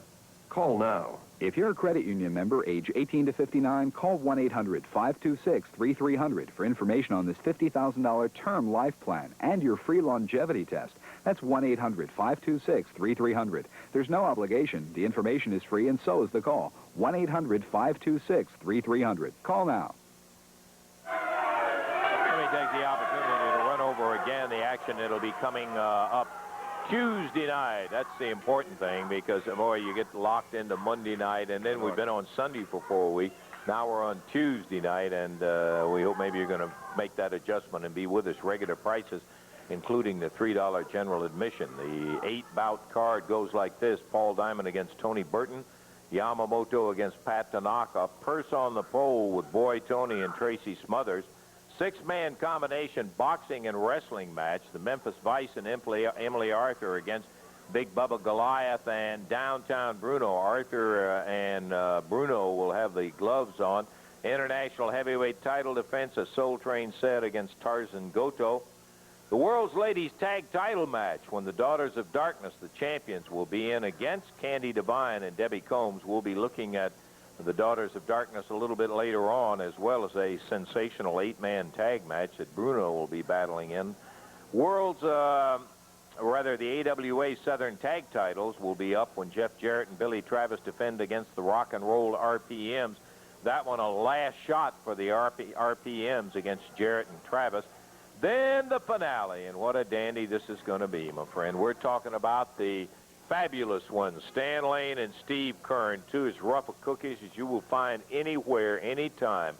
call now. If you're a credit union member, age 18 to 59, call 1-800-526-3300 for information on this $50,000 term life plan and your free longevity test. That's 1-800-526-3300. There's no obligation. The information is free, and so is the call. 1-800-526-3300. Call now. Let me take the opportunity to run over again the action that'll be coming up Tuesday night. That's the important thing, because, boy, you get locked into Monday night, and then we've been on Sunday for 4 weeks. Now we're on Tuesday night, and we hope maybe you're going to make that adjustment and be with us. Regular prices, including the $3 general admission. The 8-bout card goes like this: Paul Diamond against Tony Burton, Yamamoto against Pat Tanaka, Purse on the pole with Boy Tony and Tracy Smothers, 6-man combination boxing and wrestling match, the Memphis Vice and Emily Arthur against Big Bubba Goliath and Downtown Bruno. Arthur and Bruno will have the gloves on. International heavyweight title defense, a Soul Train set against Tarzan Goto. The world's ladies tag title match, when the Daughters of Darkness, the champions, will be in against Candy Devine and Debbie Combs. We'll be looking at the Daughters of Darkness a little bit later on, as well as a sensational 8-man tag match that Bruno will be battling in. The AWA Southern Tag titles will be up when Jeff Jarrett and Billy Travis defend against the Rock and Roll RPMs. That one a last shot for the RPMs against Jarrett and Travis. Then the finale, and what a dandy this is going to be, my friend. We're talking about the fabulous ones, Stan Lane and Steve Kern, two as rough of cookies as you will find anywhere, anytime,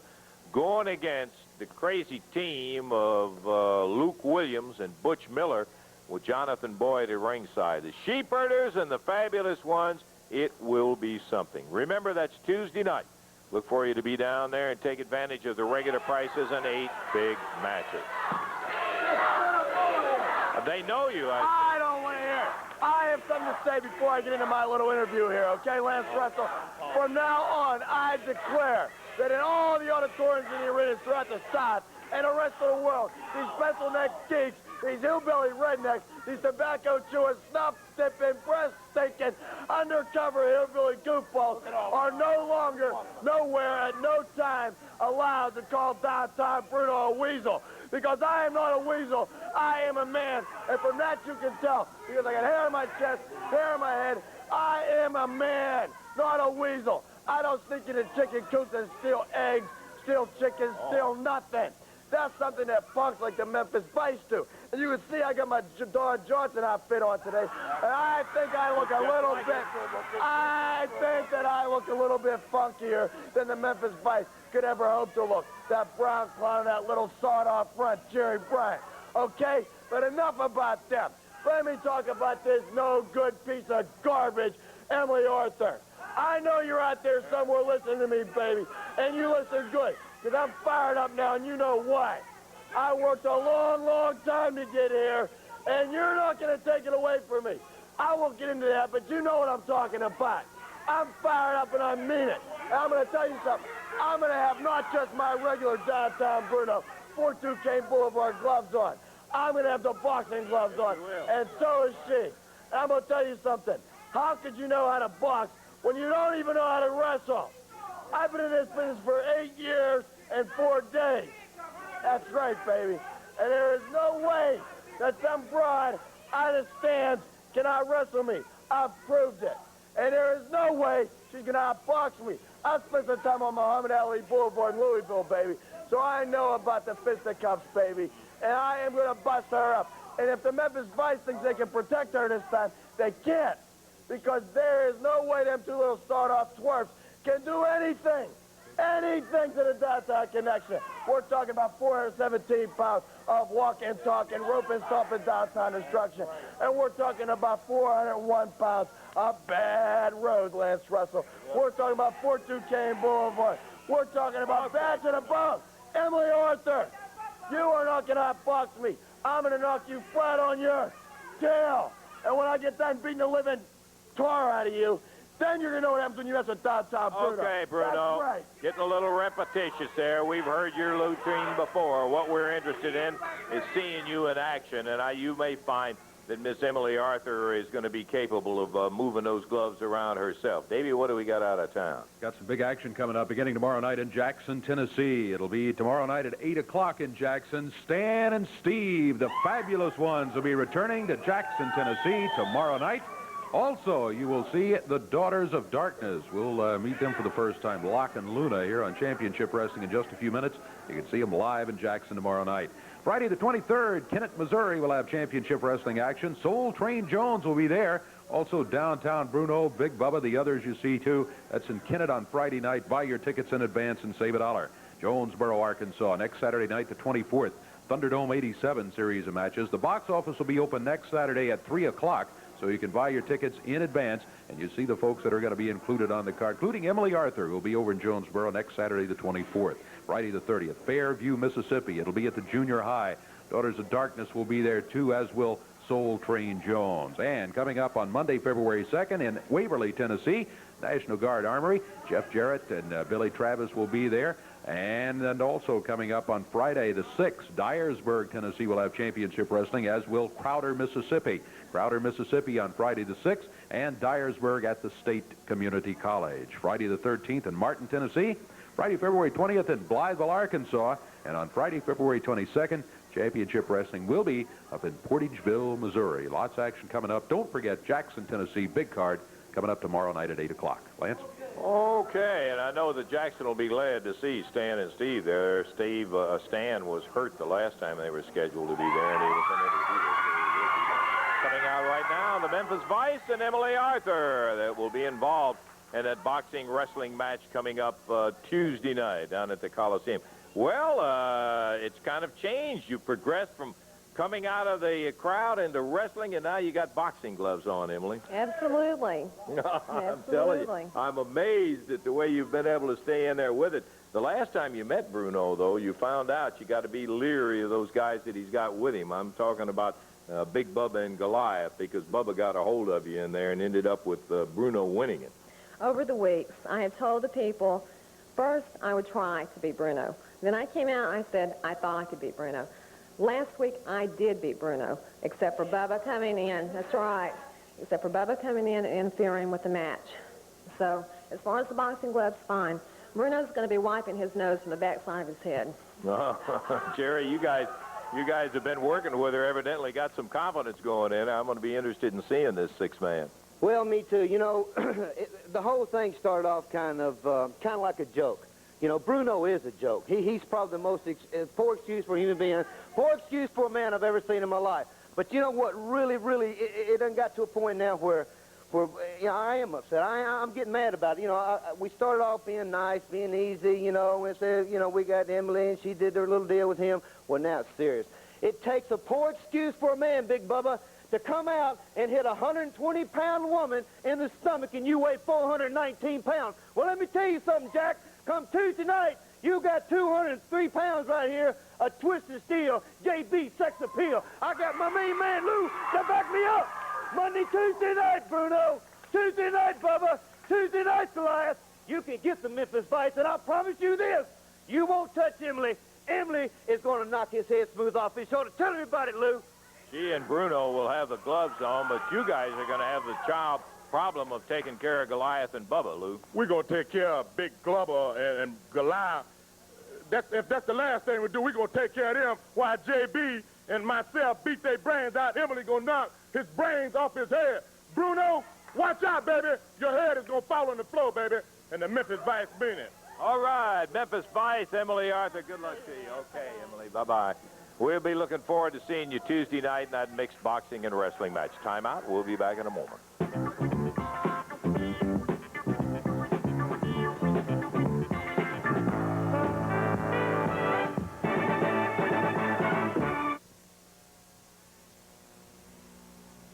going against the crazy team of Luke Williams and Butch Miller with Jonathan Boyd at ringside. The Sheepherders and the fabulous ones, it will be something. Remember, that's Tuesday night. Look for you to be down there and take advantage of the regular prices and 8 big matches. They know you. I don't want to hear it. I have something to say before I get into my little interview here, okay, Lance Russell? From now on, I declare that in all the auditoriums and the arenas throughout the South and the rest of the world, these pencil-neck geeks, these hillbilly rednecks, these tobacco-chewing, snuff-sipping, breast-stinking, undercover hillbilly goofballs are no longer, nowhere, at no time allowed to call Downtown Bruno a weasel. Because I am not a weasel, I am a man. And from that you can tell, because I got hair on my chest, hair on my head, I am a man, not a weasel. I don't sneak into chicken coops and steal eggs, steal chickens, steal nothing. That's something that punks like the Memphis Vice do. And you can see I got my Don Johnson outfit on today. And I think I look a little bit funkier than the Memphis Vice could ever hope to look. That brown clown, that little sawed-off front, Jerry Bryant. Okay? But enough about them. Let me talk about this no-good piece of garbage, Emily Arthur. I know you're out there somewhere listening to me, baby, and you listen good, because I'm fired up now, and you know why. I worked a long, long time to get here, and you're not going to take it away from me. I won't get into that, but you know what I'm talking about. I'm fired up, and I mean it. And I'm going to tell you something. I'm going to have not just my regular Downtown Bruno 42K Boulevard gloves on. I'm going to have the boxing gloves on, and so is she. And I'm going to tell you something. How could you know how to box when you don't even know how to wrestle? I've been in this business for 8 years and 4 days. That's right, baby. And there is no way that some broad out of stands cannot wrestle me. I've proved it. And there is no way she's going to outbox me. I spent some time on Muhammad Ali Boulevard in Louisville, baby. So I know about the fisticuffs, baby. And I am going to bust her up. And if the Memphis Vice thinks they can protect her this time, they can't. Because there is no way them two little sawed-off twerps can do anything. Anything to the downtown connection. We're talking about 417 pounds of walking, talking, roping, stomping downtown destruction. And we're talking about 401 pounds of bad road, Lance Russell. We're talking about 42 Kane Boulevard. We're talking about badge and above. Emily Arthur, you are not going to outbox me. I'm going to knock you flat on your tail. And when I get done beating the living tar out of you, then you're going to know what happens when you mess with downtown Bruno. Okay, Bruno. That's right. Getting a little repetitious there. We've heard your routine before. What we're interested in is seeing you in action, and you may find that Miss Emily Arthur is going to be capable of moving those gloves around herself. Davey, what do we got out of town? Got some big action coming up beginning tomorrow night in Jackson, Tennessee. It'll be tomorrow night at 8 o'clock in Jackson. Stan and Steve, the fabulous ones, will be returning to Jackson, Tennessee tomorrow night. Also, you will see the Daughters of Darkness. We'll meet them for the first time, Locke and Luna, here on Championship Wrestling in just a few minutes. You can see them live in Jackson tomorrow night. Friday the 23rd, Kennett, Missouri will have Championship Wrestling action. Soul Train Jones will be there. Also downtown Bruno, Big Bubba, the others you see too. That's in Kennett on Friday night. Buy your tickets in advance and save $1. Jonesboro, Arkansas, next Saturday night, the 24th. Thunderdome 87 series of matches. The box office will be open next Saturday at 3 o'clock. So you can buy your tickets in advance, and you see the folks that are going to be included on the card, including Emily Arthur, who will be over in Jonesboro next Saturday, the 24th. Friday the 30th, Fairview, Mississippi. It'll be at the junior high. Daughters of Darkness will be there, too, as will Soul Train Jones. And coming up on Monday, February 2nd, in Waverly, Tennessee, National Guard Armory, Jeff Jarrett and Billy Travis will be there. And also coming up on Friday the 6th, Dyersburg, Tennessee will have Championship Wrestling, as will Crowder, Mississippi. Crowder, Mississippi on Friday the 6th, and Dyersburg at the State Community College. Friday the 13th in Martin, Tennessee. Friday, February 20th in Blytheville, Arkansas. And on Friday, February 22nd, Championship Wrestling will be up in Portageville, Missouri. Lots of action coming up. Don't forget Jackson, Tennessee, big card coming up tomorrow night at 8 o'clock. Lance? Okay, and I know that Jackson will be glad to see Stan and Steve there. Stan was hurt the last time they were scheduled to be there, and he was unable to be there. Coming out right now, the Memphis Vice and Emily Arthur that will be involved in that boxing wrestling match coming up Tuesday night down at the Coliseum. Well, it's kind of changed. You progressed from coming out of the crowd into wrestling, and now you got boxing gloves on, Emily. Absolutely. I'm telling you, I'm amazed at the way you've been able to stay in there with it. The last time you met Bruno, though, you found out you got to be leery of those guys that he's got with him. I'm talking about Big Bubba and Goliath, because Bubba got a hold of you in there and ended up with Bruno winning it. Over the weeks, I have told the people, first I would try to beat Bruno. Then I came out and I said I thought I could beat Bruno. Last week, I did beat Bruno, except for Bubba coming in. That's right. Except for Bubba coming in and interfering with the match. So, as far as the boxing gloves, fine. Bruno's going to be wiping his nose from the backside of his head. Jerry, you guys have been working with her, evidently got some confidence going in. I'm going to be interested in seeing this six-man. Well, me too. You know, the whole thing started off kind of like a joke. You know, Bruno is a joke. He's probably the most poor excuse for a human being, poor excuse for a man I've ever seen in my life. But you know what? Really, it done got to a point now where you know, I am upset. I'm getting mad about it. You know, we started off being nice, being easy. You know, and said, you know, we got Emily and she did their little deal with him. Well, now it's serious. It takes a poor excuse for a man, Big Bubba, to come out and hit a 120-pound woman in the stomach, and you weigh 419 pounds. Well, let me tell you something, Jack. Come Tuesday night, you got 203 pounds right here, a twisted steel, JB sex appeal. I got my main man, Lou, to back me up. Monday, Tuesday night, Bruno. Tuesday night, Bubba. Tuesday night, Goliath. You can get the Memphis Vice, and I promise you this. You won't touch Emily. Emily is going to knock his head smooth off his shoulder. Tell everybody, Lou. She and Bruno will have the gloves on, but you guys are going to have the problem of taking care of Goliath and Bubba, Lou. We're going to take care of Big Glubber and Goliath. If that's the last thing we do, we're going to take care of them while JB and myself beat their brains out. Emily going to knock his brains off his head. Bruno, watch out, baby. Your head is going to fall on the floor, baby. And the Memphis Vice being it. All right, Memphis Vice, Emily Arthur, good luck to you. Okay, Emily, bye-bye. We'll be looking forward to seeing you Tuesday night in that mixed boxing and wrestling match. Time out. We'll be back in a moment.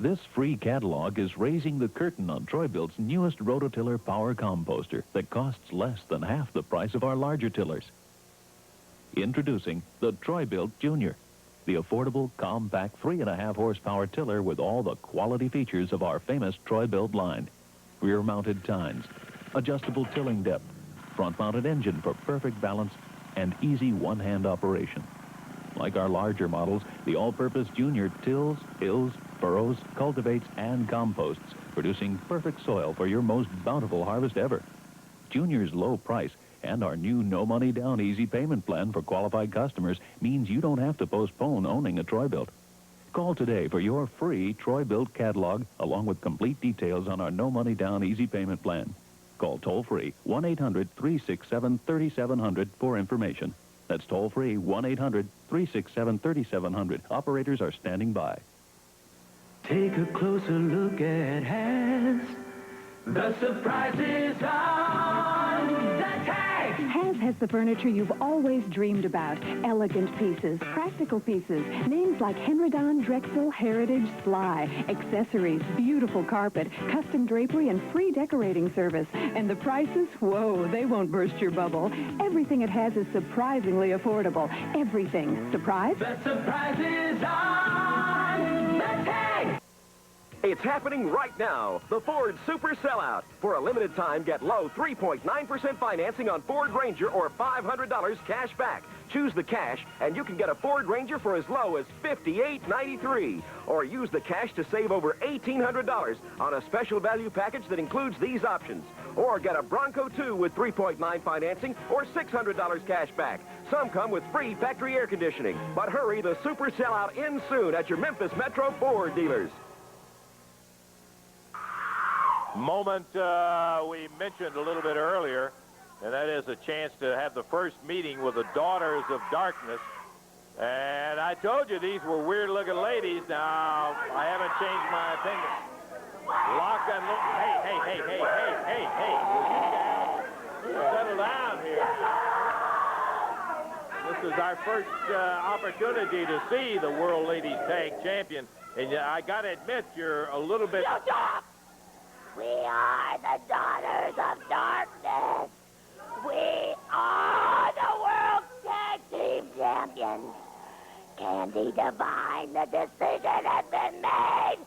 This free catalog is raising the curtain on Troy-Bilt's newest rototiller power composter that costs less than half the price of our larger tillers. Introducing the Troy-Bilt Junior, the affordable, compact 3.5 horsepower tiller with all the quality features of our famous Troy-Bilt line. Rear-mounted tines, adjustable tilling depth, front-mounted engine for perfect balance, and easy one-hand operation. Like our larger models, the all-purpose Junior tills, hills, furrows, cultivates, and composts, producing perfect soil for your most bountiful harvest ever. Junior's low price and our new no-money-down easy payment plan for qualified customers means you don't have to postpone owning a Troy-Bilt. Call today for your free Troy-Bilt catalog, along with complete details on our no-money-down easy payment plan. Call toll-free 1-800-367-3700 for information. That's toll-free 1-800-367-3700. Operators are standing by. Take a closer look at Has. The surprises on the tag. Has the furniture you've always dreamed about. Elegant pieces, practical pieces, names like Henredon, Drexel, Heritage, Sly, accessories, beautiful carpet, custom drapery, and free decorating service. And the prices, whoa, they won't burst your bubble. Everything it has is surprisingly affordable. Everything. Surprise? The surprises on the tag. It's happening right now. The Ford Super Sellout. For a limited time, get low 3.9% financing on Ford Ranger or $500 cash back. Choose the cash, and you can get a Ford Ranger for as low as $58.93. Or use the cash to save over $1,800 on a special value package that includes these options. Or get a Bronco 2 with 3.9 financing or $600 cash back. Some come with free factory air conditioning. But hurry, the Super Sellout ends soon at your Memphis Metro Ford dealers. Moment we mentioned a little bit earlier, and that is a chance to have the first meeting with the Daughters of Darkness. And I told you these were weird-looking ladies. Now, I haven't changed my opinion. Lock and look. Hey. Settle down here. This is our first opportunity to see the World Ladies Tag Champion. And I got to admit, you're a little bit... We are the Daughters of Darkness. We are the World Tag Team Champions. Candy Divine, the decision has been made.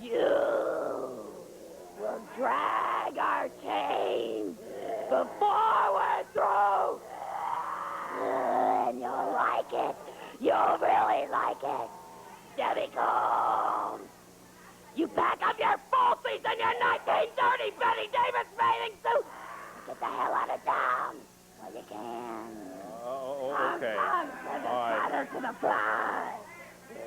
You will drag our chains before we're through. And you'll like it. You'll really like it. Debbie Combs. You pack up your falsies and your 1930 Betty Davis bathing suit and get the hell out of town while you can. Okay. All right. To the fly.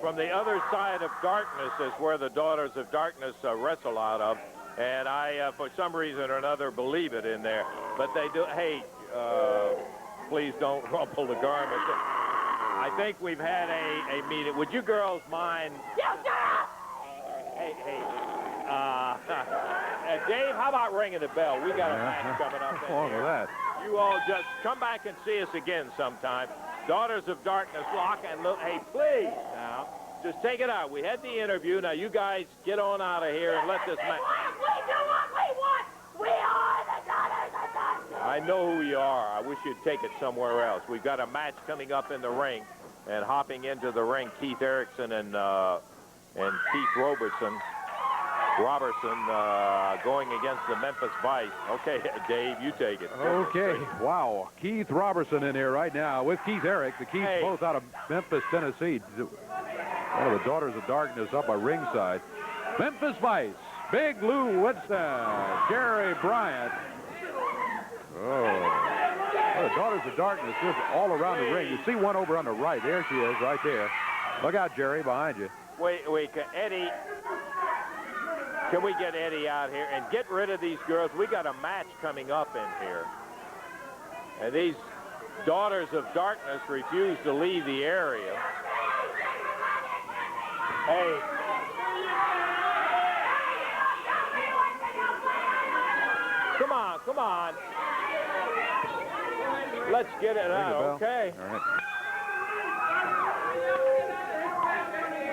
From the other side of darkness is where the Daughters of Darkness wrestle out of, and I, for some reason or another, believe it in there. But they do. Hey, please don't rumple the garment. I think we've had a meeting. Would you girls mind? Hey, Dave, how about ringing the bell? We got a match coming up. What's wrong with that? You all just come back and see us again sometime. Daughters of Darkness, lock and look. Hey, please, now, just take it out. We had the interview. Now, you guys get on out of here and let this match. We do what we want. We are the Daughters of Darkness. I know who you are. I wish you'd take it somewhere else. We've got a match coming up in the ring, and hopping into the ring, Keith Erickson and Keith Robertson going against the Memphis Vice. Okay, Dave, you take it. Okay, wow. Keith Robertson in here right now with Keith Eric. The Keiths both out of Memphis, Tennessee. One of the Daughters of Darkness up by ringside. Memphis Vice, Big Lou Woodson, Jerry Bryant. Oh, the Daughters of Darkness just all around the ring. You see one over on the right. There she is, right there. Look out, Jerry, behind you. Wait, Eddie. Can we get Eddie out here and get rid of these girls? We got a match coming up in here. And these Daughters of Darkness refuse to leave the area. Hey. Come on. Let's get it out, okay?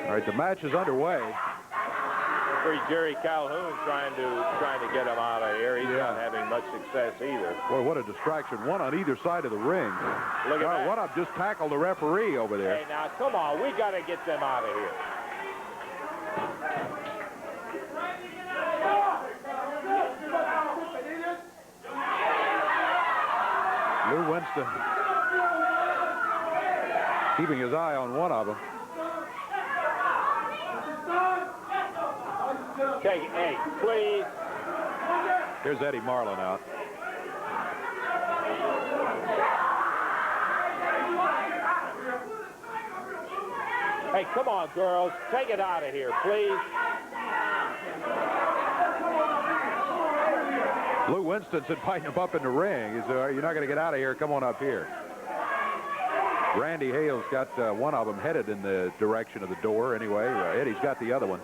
All right, the match is underway. referee Jerry Calhoun trying to get him out of here. He's not having much success either. Boy, what a distraction. One on either side of the ring. Look at that. One of them just tackled the referee over there. Hey, now, come on. We got to get them out of here. Lou Winston keeping his eye on one of them. Okay, hey, please. Here's Eddie Marlin out. Hey, come on, girls. Take it out of here, please. Lou Winston's inviting him up in the ring. He said, you're not going to get out of here. Come on up here. Randy Hale's got one of them headed in the direction of the door anyway. Eddie's got the other one.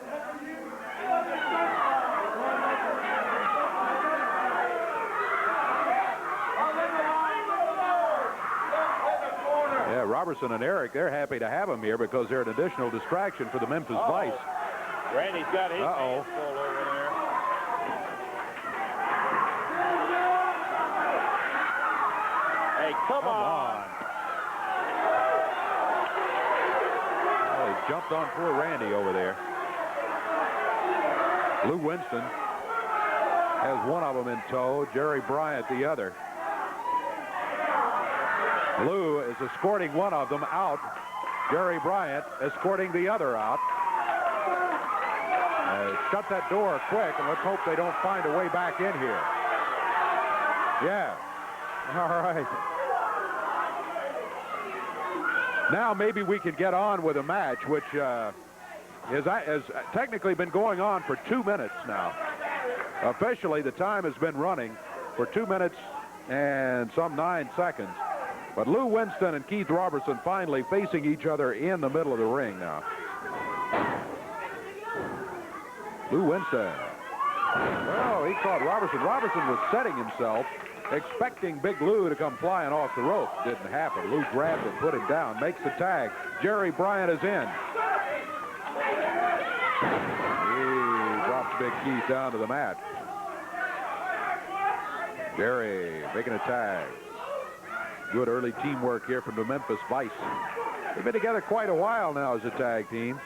Yeah, Robertson and Eric, they're happy to have him here because they're an additional distraction for the Memphis Vice. Randy's got his hands full over there. Hey, come on. Well, he jumped on poor Randy over there. Lou Winston has one of them in tow. Jerry Bryant the other. Lou is escorting one of them out. Jerry Bryant escorting the other out. Shut that door quick, and let's hope they don't find a way back in here. Yeah. All right. Now maybe we can get on with a match, which has technically been going on for 2 minutes now. Officially, the time has been running for 2 minutes and some 9 seconds. But Lou Winston and Keith Robertson finally facing each other in the middle of the ring now. Lou Winston. Well, he caught Robertson. Robertson was setting himself, expecting Big Lou to come flying off the rope. Didn't happen. Lou grabbed him, put him down, makes the tag. Jerry Bryant is in. He drops Big Keith down to the mat. Jerry making a tag. Good early teamwork here from the Memphis Vice. They've been together quite a while now as a tag team.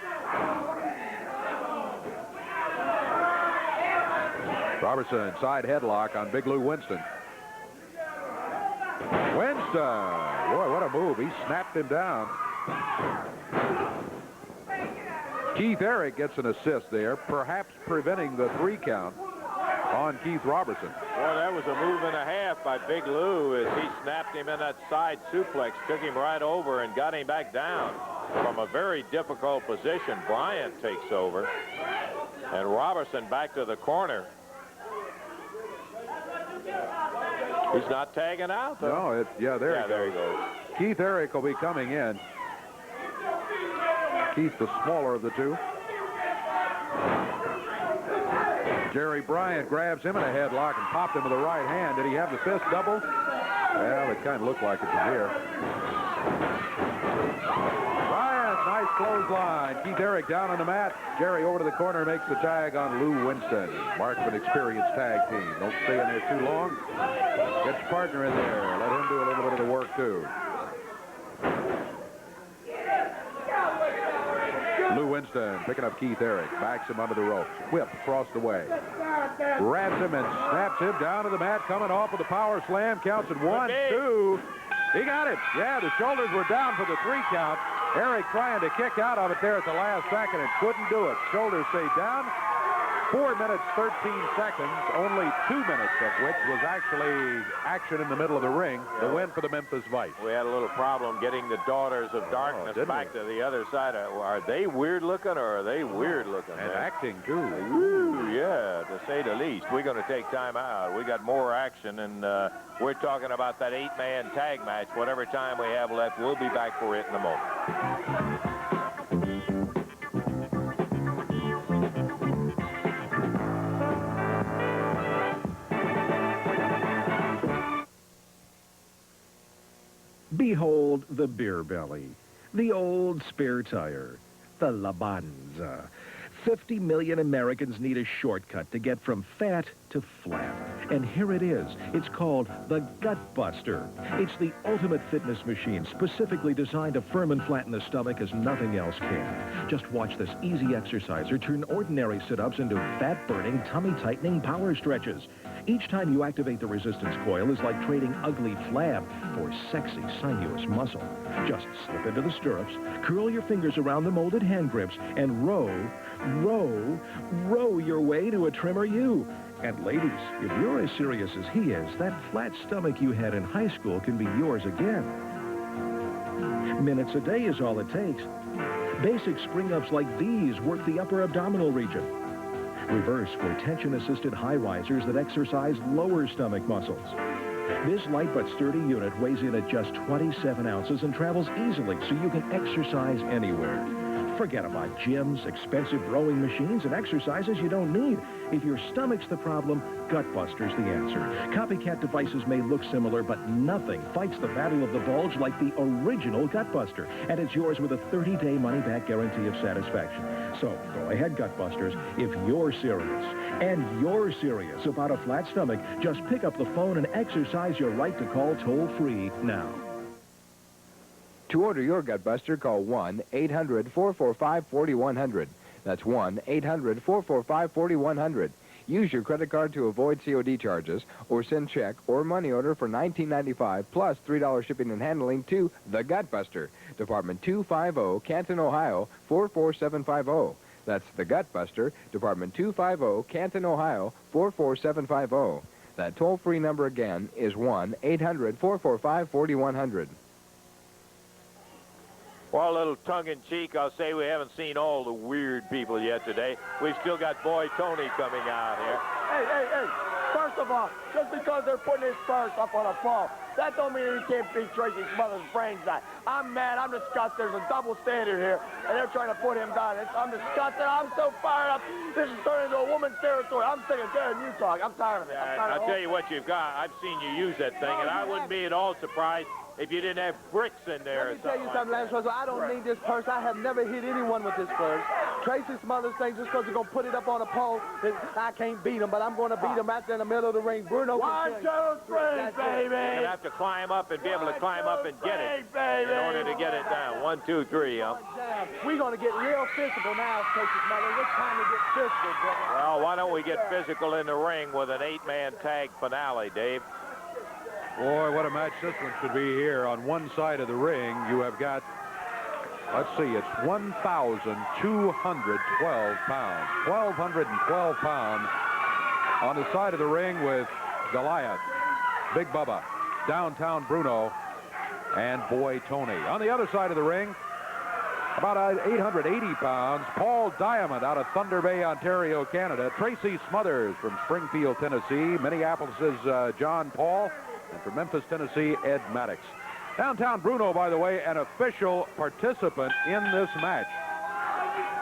Robertson, side headlock on Big Lou Winston. Winston, boy, what a move. He snapped him down. Keith Eric gets an assist there, perhaps preventing the 3 count on Keith Robertson. Boy, that was a move and a half by Big Lou as he snapped him in that side suplex, took him right over and got him back down from a very difficult position. Bryant takes over, and Robertson back to the corner. He's not tagging out, though. No, there he goes. Keith Eric will be coming in. Keith, the smaller of the two. Jerry Bryant grabs him in a headlock and popped him with the right hand. Did he have the fist double? Well, it kind of looked like it from here. Bryant, nice clothesline. Keith Eric down on the mat. Jerry over to the corner, makes the tag on Lou Winston. Mark of an experienced tag team. Don't stay in there too long. Get your partner in there. Let him do a little bit of the work, too. Lou Winston picking up Keith Eric. Backs him under the ropes. Whip across the way. Grabs him and snaps him down to the mat. Coming off with a power slam. Counts at 1, 2. He got it. Yeah, the shoulders were down for the 3 count. Eric trying to kick out of it there at the last second and couldn't do it. Shoulders stayed down. 4 minutes, 13 seconds, only 2 minutes of which was actually action in the middle of the ring. The win for the Memphis Vice. We had a little problem getting the Daughters of Darkness back to the other side. Are they weird looking or are they weird looking? And acting, too. Ooh, yeah, to say the least. We're going to take time out. We got more action, and we're talking about that 8-man tag match. Whatever time we have left, we'll be back for it in a moment. Behold the beer belly, the old spare tire, the Labanza. 50 million Americans need a shortcut to get from fat to flat. And here it is. It's called the Gut Buster. It's the ultimate fitness machine, specifically designed to firm and flatten the stomach as nothing else can. Just watch this easy exerciser turn ordinary sit-ups into fat-burning, tummy-tightening power stretches. Each time you activate the resistance coil is like trading ugly flab for sexy, sinuous muscle. Just slip into the stirrups, curl your fingers around the molded hand grips, and row your way to a trimmer you. And ladies, if you're as serious as he is, that flat stomach you had in high school can be yours again. Minutes a day is all it takes. Basic spring-ups like these work the upper abdominal region. Reverse for tension-assisted high risers that exercise lower stomach muscles. This light but sturdy unit weighs in at just 27 ounces and travels easily so you can exercise anywhere. Forget about gyms, expensive rowing machines, and exercises you don't need. If your stomach's the problem, Gut Buster's the answer. Copycat devices may look similar, but nothing fights the battle of the bulge like the original Gut Buster. And it's yours with a 30-day money-back guarantee of satisfaction. So go ahead, Gut Busters. If you're serious, and you're serious about a flat stomach, just pick up the phone and exercise your right to call toll-free now. To order your Gut Buster, call 1-800-445-4100. That's 1-800-445-4100. Use your credit card to avoid COD charges, or send check or money order for $19.95 plus $3 shipping and handling to The Gut Buster, Department 250, Canton, Ohio, 44750. That's The Gut Buster, Department 250, Canton, Ohio, 44750. That toll-free number again is 1-800-445-4100. Well, a little tongue-in-cheek, I'll say we haven't seen all the weird people yet today. We've still got Boy Tony coming out here. Hey. First of all, just because they're putting his spurs up on a pole, that don't mean he can't beat Tracy's mother's brains out. I'm mad. I'm disgusted. There's a double standard here, and they're trying to put him down. I'm disgusted. I'm so fired up. This is turning into a woman's territory. I'm sick of hearing you talk. I'm tired of it. I'll tell you what you've got. I've seen you use that thing, and I wouldn't be at all surprised if you didn't have bricks in there. Let me tell you something, Lance Russell. I don't need this purse. I have never hit anyone with this purse. Tracy's mother's thing, just because you're going to put it up on a pole, I can't beat him, but I'm going to beat him out there in the middle of the ring. Bruno One, two, three, baby. You're going to have to climb up and be able to climb up and get it in order to get it down. 1, 2, 3, We're going to get real physical now, Tracy's mother. It's time to get physical, brother. Well, why don't we get physical in the ring with an 8-man tag finale, Dave? Boy, what a match this one should be here. On one side of the ring, you have got, let's see, it's 1,212 pounds. 1,212 pounds on the side of the ring with Goliath, Big Bubba, Downtown Bruno, and Boy Tony. On the other side of the ring, about 880 pounds, Paul Diamond out of Thunder Bay, Ontario, Canada. Tracy Smothers from Springfield, Tennessee. Minneapolis' John Paul. And from Memphis, Tennessee, Ed Maddox. Downtown Bruno, by the way, an official participant in this match.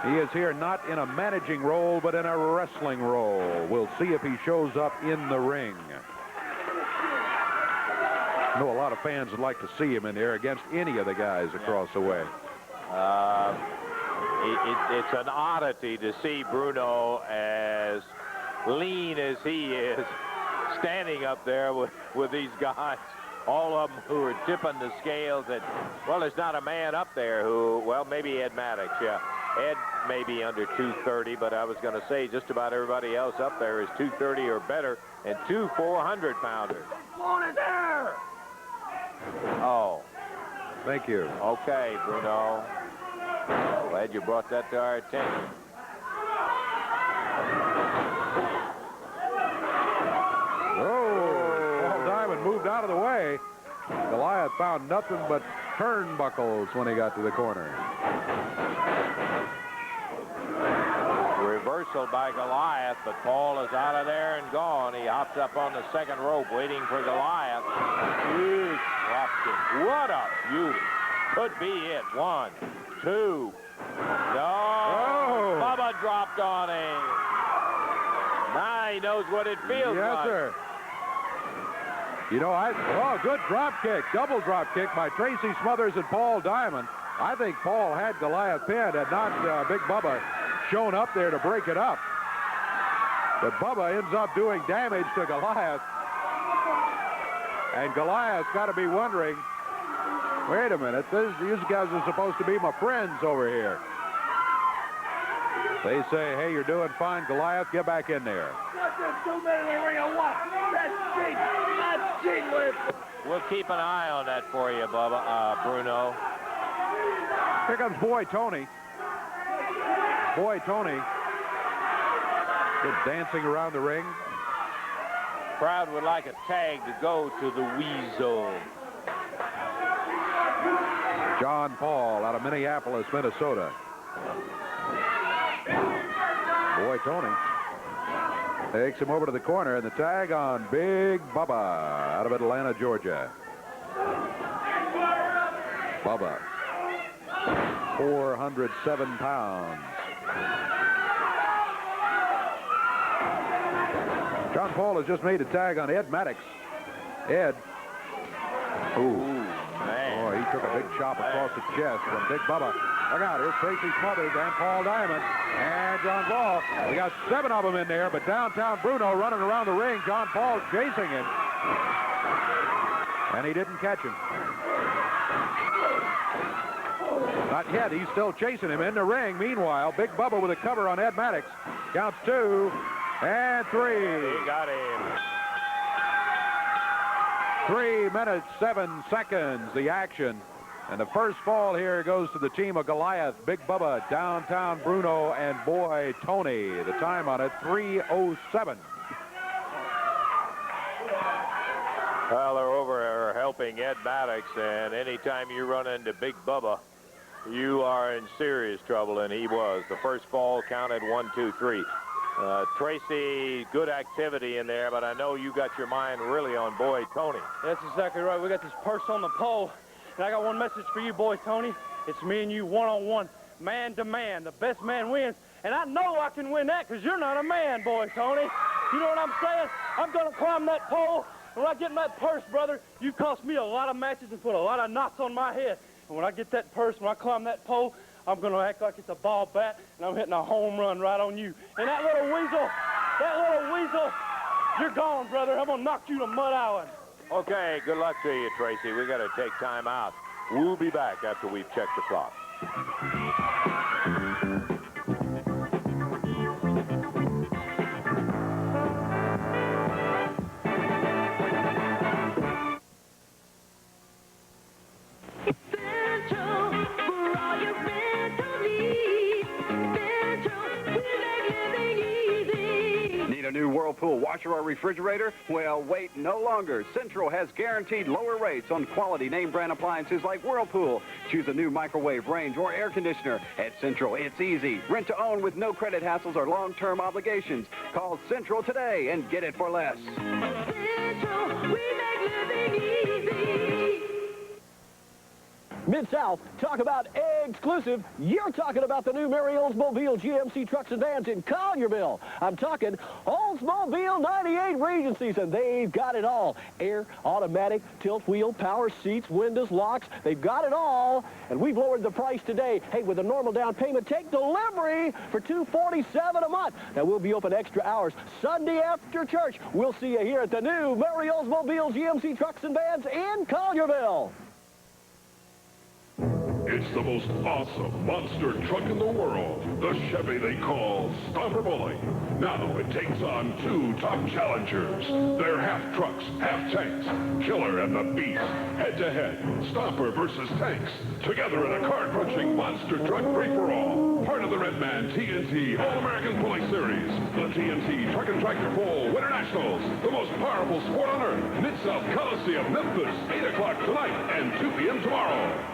He is here not in a managing role, but in a wrestling role. We'll see if he shows up in the ring. I know a lot of fans would like to see him in there against any of the guys across the way. It's an oddity to see Bruno, as lean as he is, standing up there with these guys, all of them who are tipping the scales. That, well, there's not a man up there who, well, maybe Ed Maddox, yeah. Ed may be under 230, but I was going to say just about everybody else up there is 230 or better, and 2 400-pounders. On his hair! Oh. Thank you. Okay, Bruno. Glad you brought that to our attention. Paul Diamond moved out of the way. Goliath found nothing but turnbuckles when he got to the corner. Reversal by Goliath, but Paul is out of there and gone. He hops up on the second rope waiting for Goliath. Huge drop kick. What a beauty. Could be it. 1, 2. No. Oh. Bubba dropped on him. Now he knows what it feels like. Yes, sir. You know, good drop kick, double drop kick by Tracy Smothers and Paul Diamond. I think Paul had Goliath pinned, had not Big Bubba shown up there to break it up. But Bubba ends up doing damage to Goliath. And Goliath's got to be wondering, wait a minute, these guys are supposed to be my friends over here. They say, hey, you're doing fine, Goliath, get back in there. We'll keep an eye on that for you, Bubba, Bruno. Here comes Boy Tony. Boy Tony just dancing around the ring. Crowd would like a tag to go to the Weasel. John Paul out of Minneapolis, Minnesota. Boy Tony takes him over to the corner, and the tag on Big Bubba out of Atlanta, Georgia. Bubba, 407 pounds. John Paul has just made a tag on Ed Maddox. Ed. Ooh, man. Oh, he took a big chop across the chest from Big Bubba. Look out, here's Tracy Smothers and Paul Diamond and John Paul. We got 7 of them in there, but downtown Bruno running around the ring. John Paul chasing him. And he didn't catch him. Not yet, he's still chasing him in the ring. Meanwhile, Big Bubba with a cover on Ed Maddox. Counts 2 and 3. He got him. 3 minutes, 7 seconds, the action. And the first fall here goes to the team of Goliath, Big Bubba, downtown Bruno, and Boy Tony. The time on it, 3:07. Well, they're over there helping Ed Maddox, and anytime you run into Big Bubba, you are in serious trouble, and he was. The first fall counted 1, 2, 3. Tracy, good activity in there, but I know you got your mind really on Boy Tony. That's exactly right. We got this purse on the pole, and I got one message for you, Boy Tony. It's me and you one-on-one, man to man. The best man wins, and I know I can win that because you're not a man, Boy Tony. You know what I'm saying? I'm going to climb that pole, and when I get in that purse, brother, you cost me a lot of matches and put a lot of knots on my head. And when I get that purse, when I climb that pole, I'm going to act like it's a ball bat, and I'm hitting a home run right on you. And that little weasel, you're gone, brother. I'm going to knock you to Mud Island. Okay, good luck to you, Tracy. We got to take time out. We'll be back after we've checked the clock. A new Whirlpool washer or refrigerator? Well, wait no longer. Central has guaranteed lower rates on quality name brand appliances like Whirlpool. Choose a new microwave, range, or air conditioner. At Central, it's easy. Rent to own with no credit hassles or long-term obligations. Call Central today and get it for less. Central, we make living easy. Mid-South, talk about exclusive. You're talking about the new Mary Oldsmobile GMC trucks and vans in Collierville. I'm talking Oldsmobile 98 Regencies, and they've got it all. Air, automatic, tilt wheel, power seats, windows, locks. They've got it all, and we've lowered the price today. Hey, with a normal down payment, take delivery for $247 a month. Now, we'll be open extra hours Sunday after church. We'll see you here at the new Mary Oldsmobile GMC trucks and vans in Collierville. It's the most awesome monster truck in the world, the Chevy they call Stomper Bully. Now it takes on 2 top challengers. They're half trucks, half tanks. Killer and the Beast, head-to-head. Stomper versus Tanks, together in a card-crunching monster truck free-for-all. Part of the Redman TNT All-American Pulley Series. The TNT Truck and Tractor Pull Winter Nationals, the most powerful sport on earth. Mid-South Coliseum, Memphis, 8 o'clock tonight and 2 p.m. tomorrow.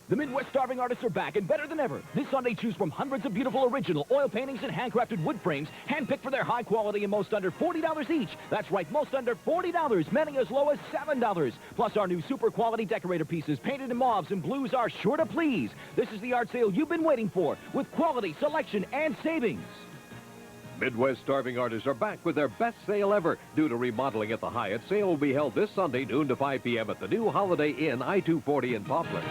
The Midwest Starving Artists are back and better than ever. This Sunday, choose from hundreds of beautiful original oil paintings and handcrafted wood frames, handpicked for their high quality and most under $40 each. That's right, most under $40, many as low as $7. Plus, our new super quality decorator pieces painted in mauves and blues are sure to please. This is the art sale you've been waiting for, with quality, selection, and savings. Midwest Starving Artists are back with their best sale ever. Due to remodeling at the Hyatt, sale will be held this Sunday, noon to 5 p.m. at the new Holiday Inn, I-240 in Poplar.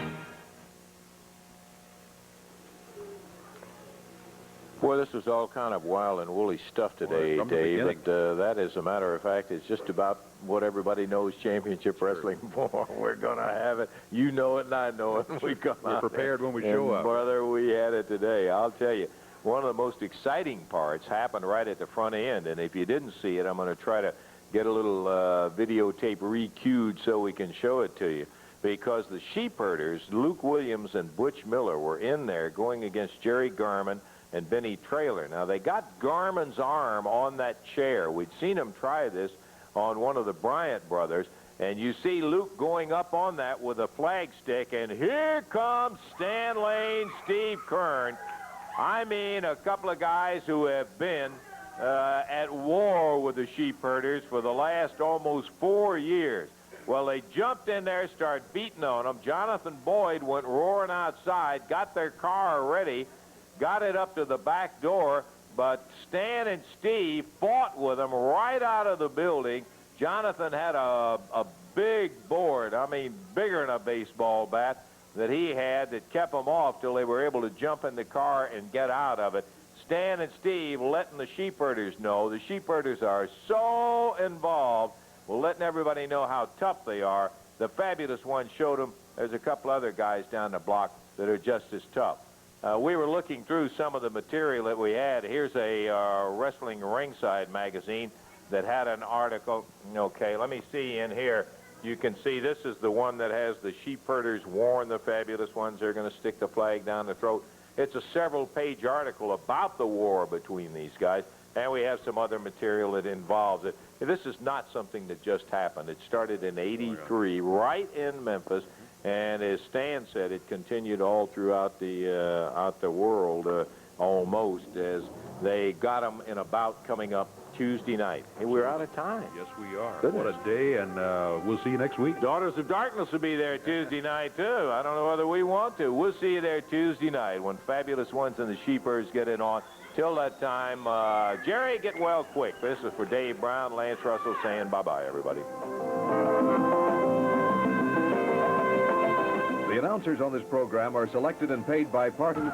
Well, this is all kind of wild and woolly stuff today, Dave, but that, as a matter of fact, is just about what everybody knows championship wrestling for. We're going to have it. You know it and I know it. We're prepared when we show up. Brother, we had it today. I'll tell you, one of the most exciting parts happened right at the front end, and if you didn't see it, I'm going to try to get a little videotape re-cued so we can show it to you. Because the sheep herders, Luke Williams and Butch Miller, were in there going against Jerry Garman and Benny Traylor. Now, they got Garman's arm on that chair. We'd seen him try this on one of the Bryant brothers, and you see Luke going up on that with a flag stick, and here comes Stan Lane, Steve Kern. I mean, a couple of guys who have been at war with the sheep herders for the last almost 4 years. Well, they jumped in there, started beating on them. Jonathan Boyd went roaring outside, got their car ready, got it up to the back door, but Stan and Steve fought with them right out of the building. Jonathan had a big board, I mean bigger than a baseball bat, that he had that kept them off till they were able to jump in the car and get out of it. Stan and Steve letting the sheep herders know. The sheep herders are so involved. Well, letting everybody know how tough they are. The Fabulous One showed them there's a couple other guys down the block that are just as tough. We were looking through some of the material that we had. Here's a Wrestling Ringside magazine that had an article. Okay, let me see in here. You can see this is the one that has the sheep herders warn the Fabulous Ones they're going to stick the flag down the throat. It's a several-page article about the war between these guys, and we have some other material that involves it. This is not something that just happened. It started in '83 right in Memphis, and as Stan said, it continued all throughout the world almost, as they got them in a bout coming up Tuesday night. Hey, we're out of time. Yes, we are. Goodness. What a day, and we'll see you next week. Daughters of Darkness will be there Tuesday night, too. I don't know whether we want to. We'll see you there Tuesday night when Fabulous Ones and the Sheepers get it on. Till that time, Jerry, get well quick. This is for Dave Brown, Lance Russell saying bye-bye, everybody. The announcers on this program are selected and paid by part of